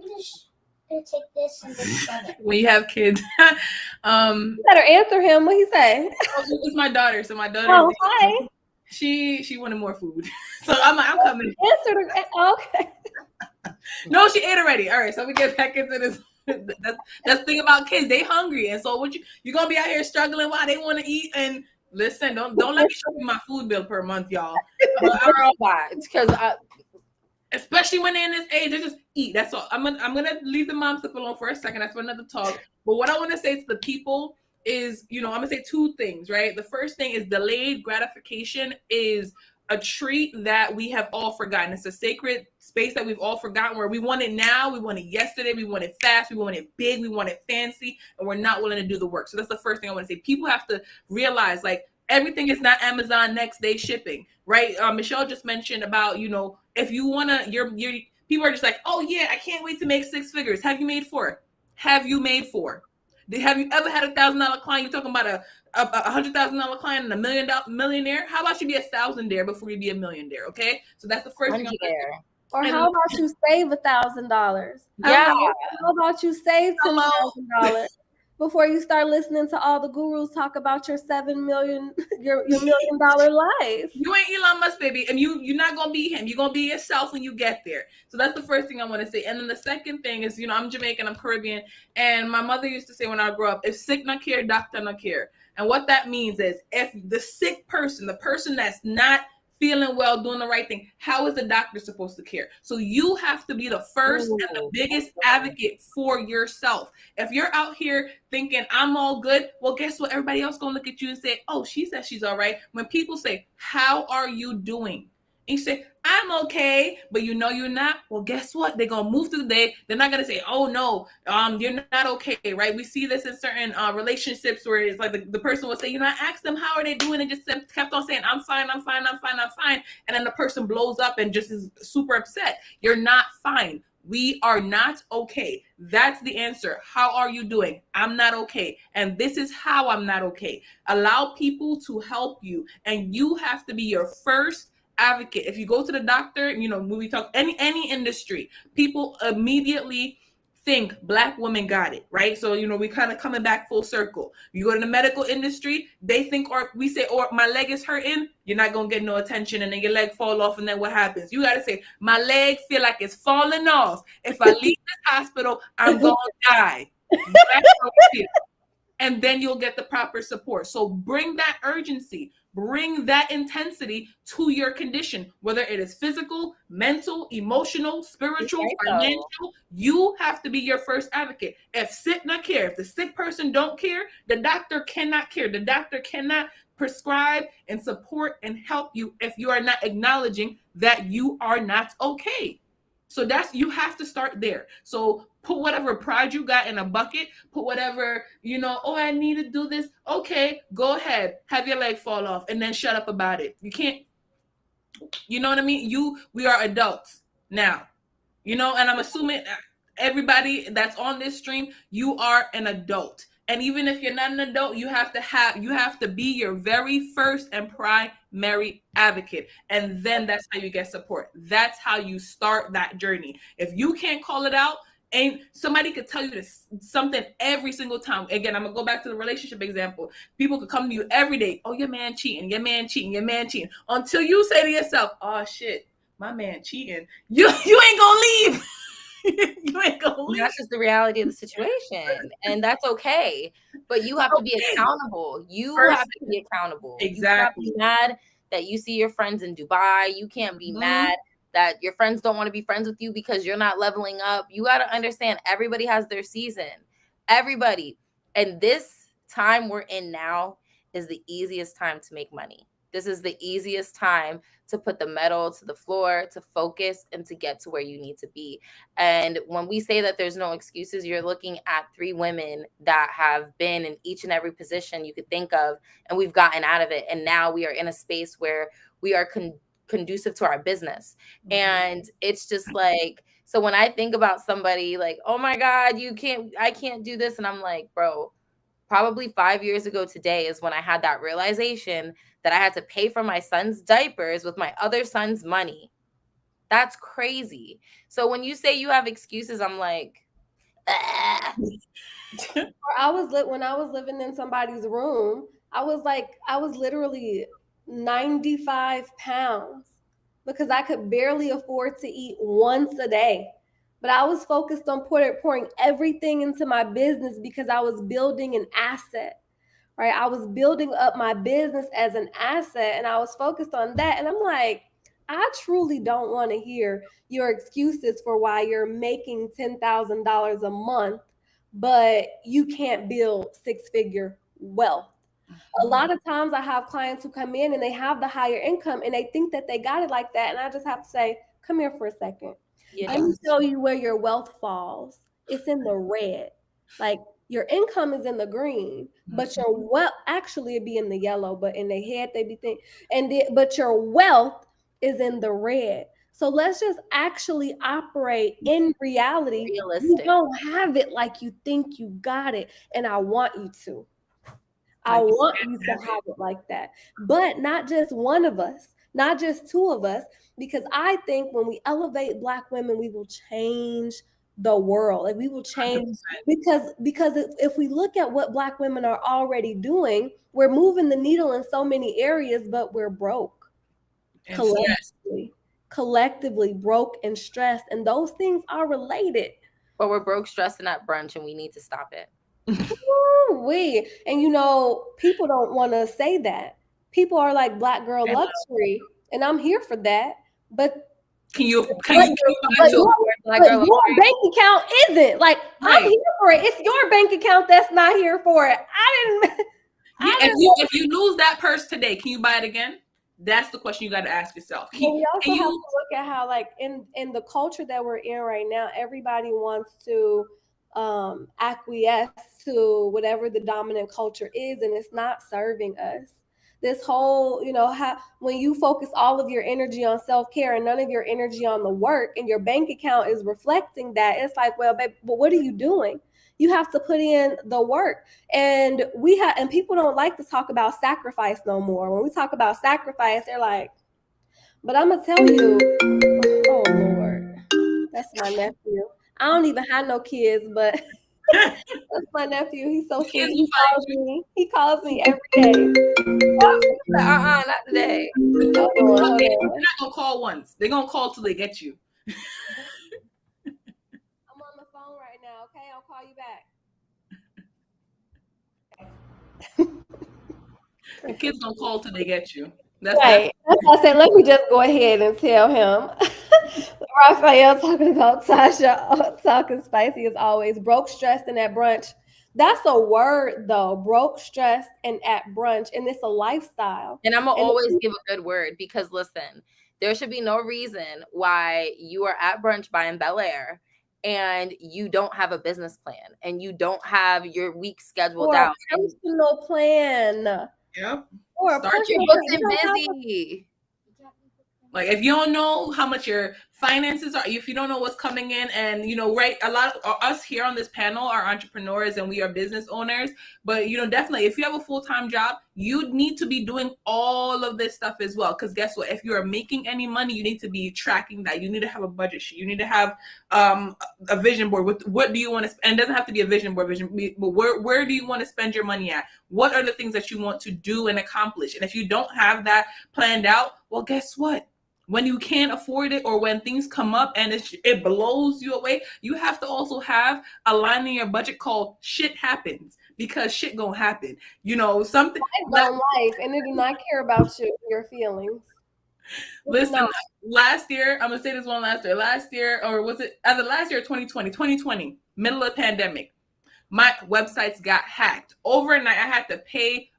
gonna take this and then when you have kids. You better answer him. What he say? It's my daughter. So my daughter. Oh, hi. She wanted more food. So I'm coming. Answer her. Okay. No, she ate already. All right, so we get back into this. That's the thing about kids. They hungry, and so you're gonna be out here struggling while they want to eat. And listen, don't let me show you my food bill per month, y'all. Because especially when they're in this age, they just eat. That's all. I'm gonna leave the mom stuff alone for a second. That's for another talk. But what I want to say to the people is, I'm gonna say 2 things, right? The first thing is delayed gratification is a treat that we have all forgotten. It's a sacred space that we've all forgotten, where we want it now, we want it yesterday, we want it fast, we want it big, we want it fancy, and we're not willing to do the work. So that's the first thing I want to say. People have to realize, like, everything is not Amazon next day shipping, right? Michelle just mentioned about, if you want to, your people are just like, oh yeah, I can't wait to make 6 figures. Have you made 4? Have you made 4? Have you ever had $1,000 client? You're talking about a $100,000 client and $1 million millionaire. How about you be $1,000 before you be a millionaire? Okay, so that's the first thing. Or how about you save $1,000? Yeah. How about you save $10,000 before you start listening to all the gurus talk about your $7 million, your $1 million life? You ain't Elon Musk, baby, and you're not gonna be him. You're gonna be yourself when you get there. So that's the first thing I want to say. And then the second thing is, I'm Jamaican, I'm Caribbean, and my mother used to say when I grew up, if sick not care, doctor not care. And what that means is, if the sick person, the person that's not feeling well, doing the right thing, how is the doctor supposed to care? So you have to be the first and the biggest advocate for yourself. If you're out here thinking I'm all good, well, guess what? Everybody else gonna look at you and say, oh, she says she's all right. When people say, how are you doing? And you say, I'm okay, but you know you're not. Well, guess what? They're gonna move through the day. They're not gonna say, oh no, you're not okay, right? We see this in certain relationships where it's like the person will say, you know, I asked them how are they doing, and just kept on saying, I'm fine, I'm fine, I'm fine, I'm fine. And then the person blows up and just is super upset. You're not fine. We are not okay. That's the answer. How are you doing? I'm not okay. And this is how I'm not okay. Allow people to help you. And you have to be your first advocate. If you go to the doctor, you know, when we talk any industry, people immediately think Black women got it, right? So, you know, we kind of coming back full circle. You go to the medical industry, they think, or we say, or my leg is hurting, you're not going to get no attention, and then your leg fall off, and then what happens? You got to say, my leg feel like it's falling off. If I leave this hospital, I'm going to die. That's how it feels. And then you'll get the proper support. So bring that urgency, bring that intensity to your condition, whether it is physical, mental, emotional, spiritual, financial. You have to be your first advocate. If sick not care, if the sick person don't care, the doctor cannot care. The doctor cannot prescribe and support and help you if you are not acknowledging that you are not okay. So you have to start there. So put whatever pride you got in a bucket, put whatever, you know, oh, I need to do this. Okay, go ahead, have your leg fall off, and then shut up about it. You can't, you know what I mean? We are adults now, you know, and I'm assuming everybody that's on this stream, you are an adult. And even if you're not an adult, you have to be your very first and primary advocate. And then that's how you get support. That's how you start that journey. If you can't call it out, and somebody could tell you this something every single time. Again, I'm gonna go back to the relationship example. People could come to you every day. Oh, your man cheating, your man cheating, your man cheating. Until you say to yourself, oh shit, my man cheating. You ain't gonna leave. You ain't gonna leave. That's just the reality of the situation, and that's okay. But you have to be accountable. You have to be accountable. Exactly. You can't be mad that you see your friends in Dubai. You can't be mad that your friends don't want to be friends with you because you're not leveling up. You got to understand everybody has their season. Everybody. And this time we're in now is the easiest time to make money. This is the easiest time to put the metal to the floor, to focus, and to get to where you need to be. And when we say that there's no excuses, you're looking at 3 women that have been in each and every position you could think of, and we've gotten out of it. And now we are in a space where we are conducive to our business. And it's just like, so when I think about somebody like, oh my God, I can't do this. And I'm like, bro, probably 5 years ago today is when I had that realization that I had to pay for my son's diapers with my other son's money. That's crazy. So when you say you have excuses, I'm like, when I was living in somebody's room, I was literally 95 pounds because I could barely afford to eat once a day. But I was focused on pouring everything into my business because I was building an asset, right? I was building up my business as an asset, and I was focused on that. And I'm like, I truly don't want to hear your excuses for why you're making $10,000 a month, but you can't build 6-figure wealth. A lot of times I have clients who come in and they have the higher income and they think that they got it like that. And I just have to say, come here for a second. Let me show you where your wealth falls. It's in the red. Like, your income is in the green, but your wealth, actually it'd be in the yellow, but in their head they be thinking, but your wealth is in the red. So let's just actually operate in reality. Realistic. You don't have it like you think you got it, and I want you to. I want you to have it like that. But not just one of us, not just 2 of us, because I think when we elevate Black women, we will change the world. Like, we will change 100%. because if we look at what Black women are already doing, we're moving the needle in so many areas, but we're broke. Collectively broke and stressed. And those things are related. But we're broke, stressed, and at brunch, and we need to stop it. And you know, people don't want to say that. People are like, Black girl luxury, and I'm here for that. But your bank account isn't. Like, right. I'm here for it. It's your bank account that's not here for it. If you lose that purse today, can you buy it again? That's the question you got to ask yourself. But we also have to look at how, like, in the culture that we're in right now, everybody wants to acquiesce to whatever the dominant culture is, and it's not serving us. This whole, when you focus all of your energy on self-care and none of your energy on the work, and your bank account is reflecting that, it's like, well, babe, but what are you doing? You have to put in the work. And and people don't like to talk about sacrifice no more. When we talk about sacrifice, they're like, but I'm gonna tell you, oh Lord, that's my nephew. I don't even have no kids, but that's my nephew. He's so sweet. He calls me every day. Not today. Hold on. They're not gonna call once. They're gonna call till they get you. I'm on the phone right now. Okay, I'll call you back. The kids gonna call till they get you. That's right. That's why I said, let me just go ahead and tell him. Raphael talking about Tasha, talking spicy as always. Broke, stressed, and at brunch. That's a word, though. Broke, stressed, and at brunch. And it's a lifestyle. And I'm going to always give a good word, because, listen, there should be no reason why you are at brunch buying Bel Air and you don't have a business plan and you don't have your week scheduled or out. A personal plan. Yep. Or start your books and busy. Like, if you don't know how much your finances are, if you don't know what's coming in, and right, a lot of us here on this panel are entrepreneurs and we are business owners, but definitely if you have a full-time job, you need to be doing all of this stuff as well, because guess what, if you are making any money, you need to be tracking that. You need to have a budget sheet. You need to have a vision board with what do you want to spend. And it doesn't have to be a vision board, but where do you want to spend your money at? What are the things that you want to do and accomplish? And if you don't have that planned out, well, guess what? When you can't afford it, or when things come up and it blows you away, you have to also have a line in your budget called shit happens, because shit gonna happen. Something life, and it do not care about your feelings. Listen, last year, I'm gonna say this one last year, or was it either last year or 2020, middle of the pandemic, my websites got hacked overnight. I had to pay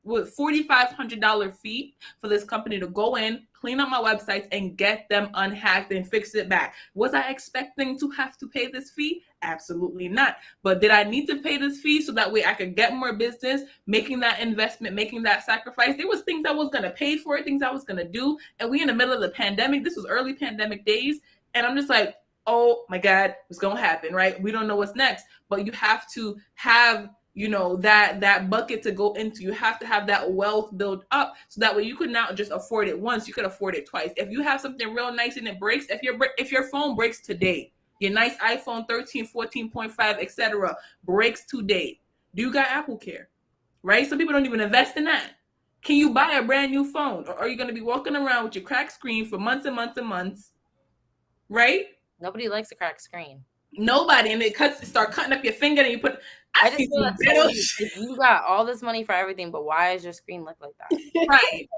with $4,500 fee for this company to go in, clean up my websites, and get them unhacked and fix it back. Was I expecting to have to pay this fee? Absolutely not. But did I need to pay this fee so that way I could get more business, making that investment, making that sacrifice? There was things I was going to pay for, things I was going to do. And we in the middle of the pandemic. This was early pandemic days. And I'm just like, oh my God, what's going to happen, right? We don't know what's next. But you have to have that bucket to go into. You have to have that wealth built up, so that way you could not just afford it once, you could afford it twice. If you have something real nice and it breaks, if your phone breaks today, your nice iPhone 13, 14.5, etc. breaks today, do you got Apple Care? Right? Some people don't even invest in that. Can you buy a brand new phone, or are you going to be walking around with your cracked screen for months and months and months? Right? Nobody likes a cracked screen. Nobody. And start cutting up your finger, and you put. I just feel like you got all this money for everything, but why does your screen look like that? Right.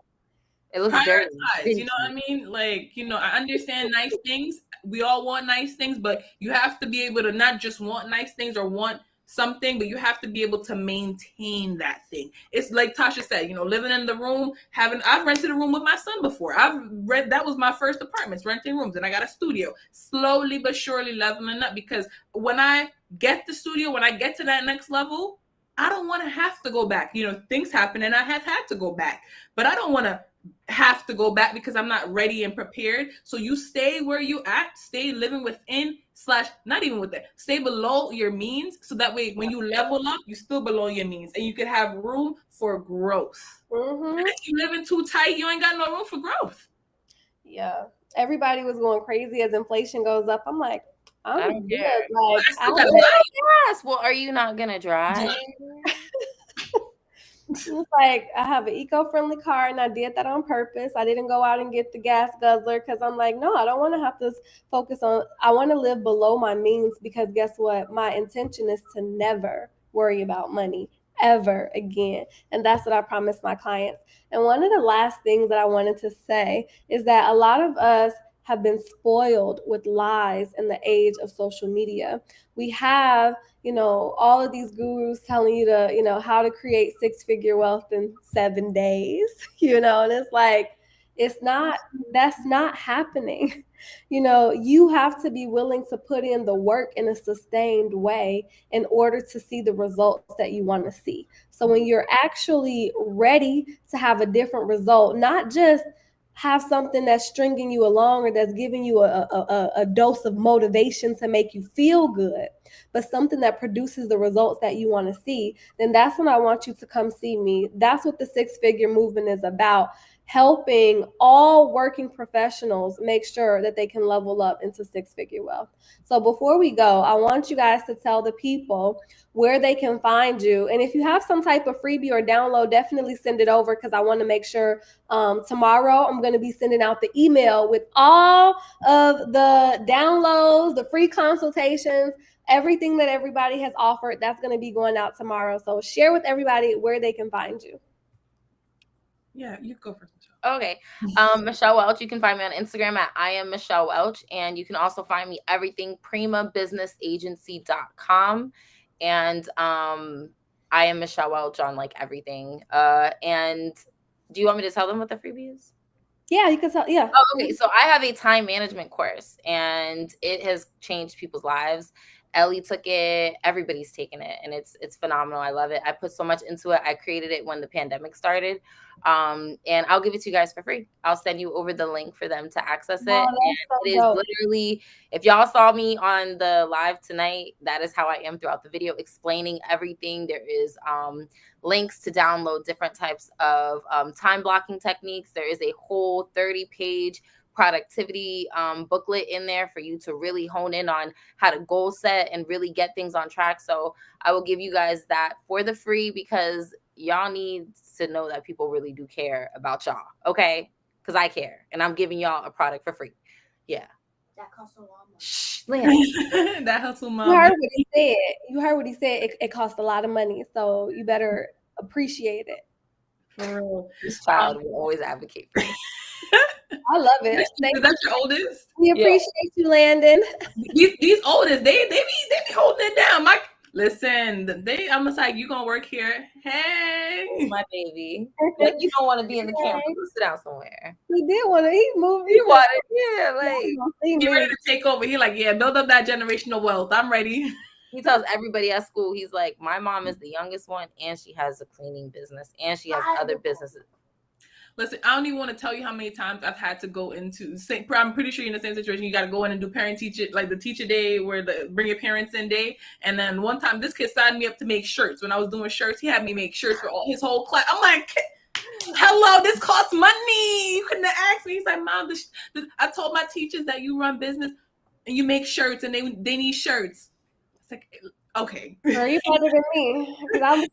It looks dirty. You know what I mean? Like, I understand nice things. We all want nice things, but you have to be able to not just want nice things or want something, but you have to be able to maintain that thing. It's like Tasha said, living in the room, I've rented a room with my son before. That was my first apartment, renting rooms, and I got a studio. Slowly but surely leveling up, because when I get the studio, when I get to that next level, I don't want to have to go back. Things happen and I have had to go back, but I don't want to have to go back because I'm not ready and prepared. So you stay where you at, stay living within / not even with that, stay below your means, so that way when you level up, you still below your means and you can have room for growth. Mm-hmm. If you living too tight, you ain't got no room for growth. Yeah, everybody was going crazy as inflation goes up. I'm like, I'm good. Like, yes. Well, are you not gonna drive? It's like, I have an eco-friendly car, and I did that on purpose. I didn't go out and get the gas guzzler, because I'm like, no, I don't want to have to focus on, I want to live below my means, because guess what? My intention is to never worry about money ever again. And that's what I promised my clients. And one of the last things that I wanted to say is that a lot of us have been spoiled with lies in the age of social media. We have, all of these gurus telling you to, how to create 6-figure wealth in 7 days, and it's like, That's not happening. You have to be willing to put in the work in a sustained way in order to see the results that you want to see. So when you're actually ready to have a different result, not just have something that's stringing you along or that's giving you a dose of motivation to make you feel good, but something that produces the results that you want to see, then that's when I want you to come see me. That's what the Six Figure movement is about. Helping all working professionals make sure that they can level up into six-figure wealth. So before we go, I want you guys to tell the people where they can find you. And if you have some type of freebie or download, definitely send it over, because I want to make sure tomorrow I'm going to be sending out the email with all of the downloads, the free consultations, everything that everybody has offered. That's going to be going out tomorrow. So share with everybody where they can find you. Yeah, you go first, Michelle. Okay. Michelle Welch. You can find me on Instagram at I am Michelle Welch. And you can also find me everything primabusinessagency.com. And I am Michelle Welch on like everything. And do you want me to tell them what the freebie is? Yeah, you can tell. Yeah. Oh, okay. So I have a time management course, and it has changed people's lives. Ellie took it. Everybody's taken it, and it's phenomenal. I love it. I put so much into it. I created it when the pandemic started, and I'll give it to you guys for free. I'll send you over the link for them to access it. Oh, and so it is literally, if y'all saw me on the live tonight, that is how I am throughout the video, explaining everything. There is links to download different types of time blocking techniques. There is a whole 30-page productivity booklet in there for you to really hone in on how to goal set and really get things on track. So I will give you guys that for the free, because y'all need to know that people really do care about y'all. Okay, because I care, and I'm giving y'all a product for free. Yeah, that costs a lot of money. Shh, Lynn. That hustle mom. You heard what he said. It costs a lot of money, so you better appreciate it. For real. This child will always advocate for me. I love it. Is that your oldest? We appreciate you, Landon. These oldest, they be holding it down. Listen, I'm just like, you gonna work here? Hey, my baby. Like, you don't want to be in the camera. Sit down somewhere. He did want to. He moved. He wanted, yeah, like he ready to take over. He like, yeah, build up that generational wealth. I'm ready. He tells everybody at school, he's like, my mom is the youngest one, and she has a cleaning business, and she has other businesses. Listen, I don't even want to tell you how many times I've had to go into. I'm pretty sure you're in the same situation. You got to go in and do parent teacher, like the teacher day, where the bring your parents in day. And then one time, this kid signed me up to make shirts. When I was doing shirts, he had me make shirts for his whole class. I'm like, hello, this costs money. You couldn't have asked me. He's like, Mom, I told my teachers that you run business and you make shirts, and they need shirts. It's like, okay. Are you better than me? Because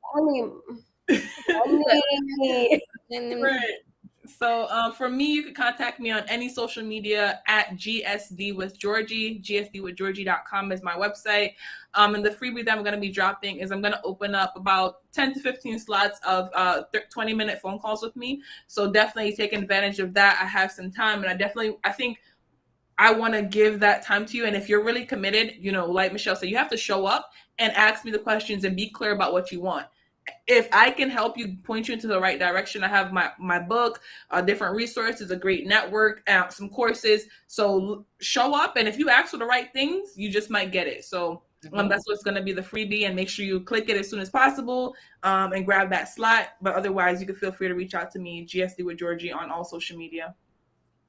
Right. So for me, you can contact me on any social media at GSD with Georgie. GSDwithGeorgie.com is my website. And the freebie that I'm going to be dropping is I'm going to open up about 10 to 15 slots of 20-minute phone calls with me. So definitely take advantage of that. I have some time, and I think I want to give that time to you. And if you're really committed, like Michelle said, you have to show up and ask me the questions and be clear about what you want. If I can help you, point you into the right direction, I have my book, different resources, a great network, some courses. So show up, and if you ask for the right things, you just might get it. So that's what's going to be the freebie, and make sure you click it as soon as possible and grab that slot. But otherwise, you can feel free to reach out to me, GSD with Georgie, on all social media.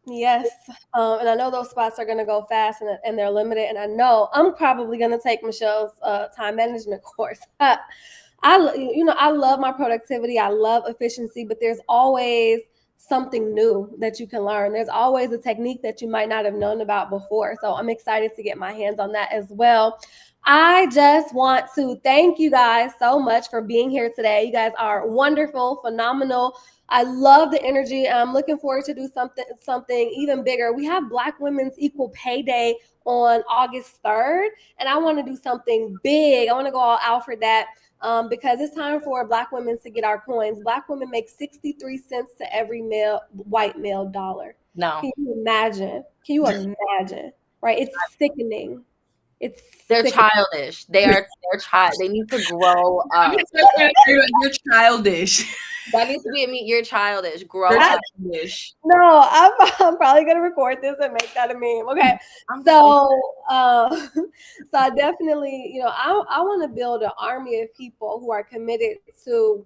Yes, and I know those spots are going to go fast, and they're limited. And I know I'm probably going to take Michelle's time management course. I love my productivity. I love efficiency, but there's always something new that you can learn. There's always a technique that you might not have known about before. So I'm excited to get my hands on that as well. I just want to thank you guys so much for being here today. You guys are wonderful, phenomenal. I love the energy. I'm looking forward to do something even bigger. We have Black Women's Equal Pay Day on August 3rd, and I want to do something big. I want to go all out for that. Because it's time for Black women to get our coins. Black women make 63 cents to every white male dollar. No. Can you imagine? Right? It's sickening. They're childish. They're child. They need to grow up. You're childish. That needs to be a meet. You're childish. Grow You're up. childish. No, I'm probably gonna record this and make that a meme. Okay, so so I definitely, I want to build an army of people who are committed to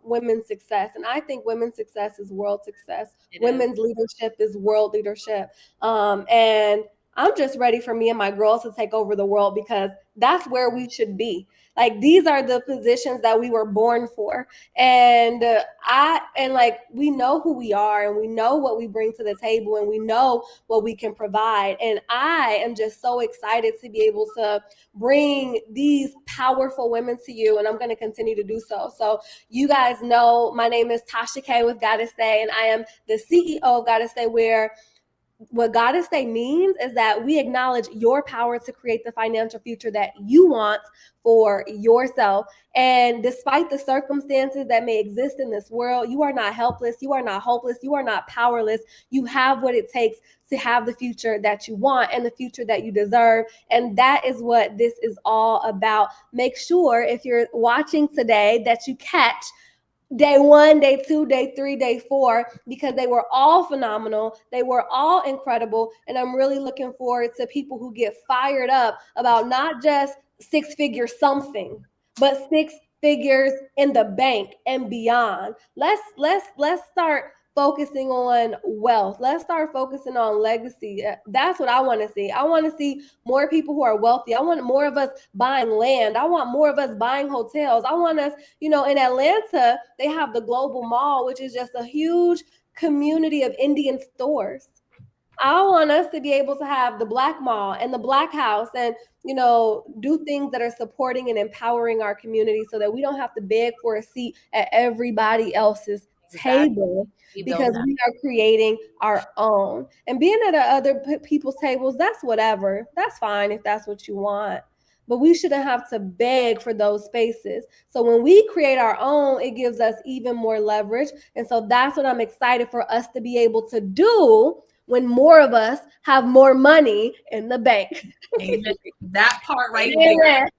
women's success, and I think women's success is world success. Women's leadership is world leadership, and I'm just ready for me and my girls to take over the world because that's where we should be. Like these are the positions that we were born for, and we know who we are, and we know what we bring to the table, and we know what we can provide. And I am just so excited to be able to bring these powerful women to you, and I'm going to continue to do so. So you guys know my name is Tasha K with Goddess Day, and I am the CEO of Goddess Day, where what Goddess Day means is that we acknowledge your power to create the financial future that you want for yourself. And despite the circumstances that may exist in this world, you are not helpless, you are not hopeless, you are not powerless. You have what it takes to have the future that you want and the future that you deserve. And that is what this is all about. Make sure if you're watching today that you catch day 1, day 2, day 3, day 4, because they were all phenomenal. They were all incredible. And I'm really looking forward to people who get fired up about not just 6-figure something, but 6 figures in the bank and beyond. Let's start focusing on wealth. Let's start focusing on legacy. That's what I want to see. I want to see more people who are wealthy. I want more of us buying land. I want more of us buying hotels. I want us, in Atlanta, they have the Global Mall, which is just a huge community of Indian stores. I want us to be able to have the Black Mall and the Black House and, do things that are supporting and empowering our community so that we don't have to beg for a seat at everybody else's table, because we are creating our own. And being at other people's tables, that's whatever. That's fine if that's what you want. But we shouldn't have to beg for those spaces. So when we create our own, it gives us even more leverage. And so that's what I'm excited for us to be able to do when more of us have more money in the bank. Amen. That part right there.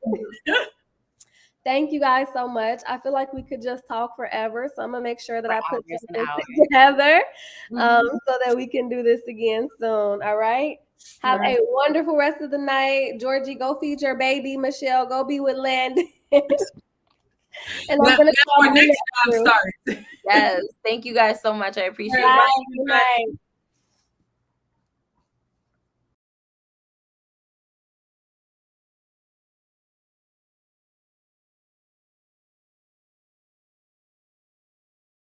Thank you guys so much. I feel like we could just talk forever. So I'm going to make sure that I put this together so that we can do this again soon. All right. Have a wonderful rest of the night. Georgie, go feed your baby. Michelle, go be with Landon. And I'm going to next job starts. Yes. Thank you guys so much. I appreciate it. Bye. Good night.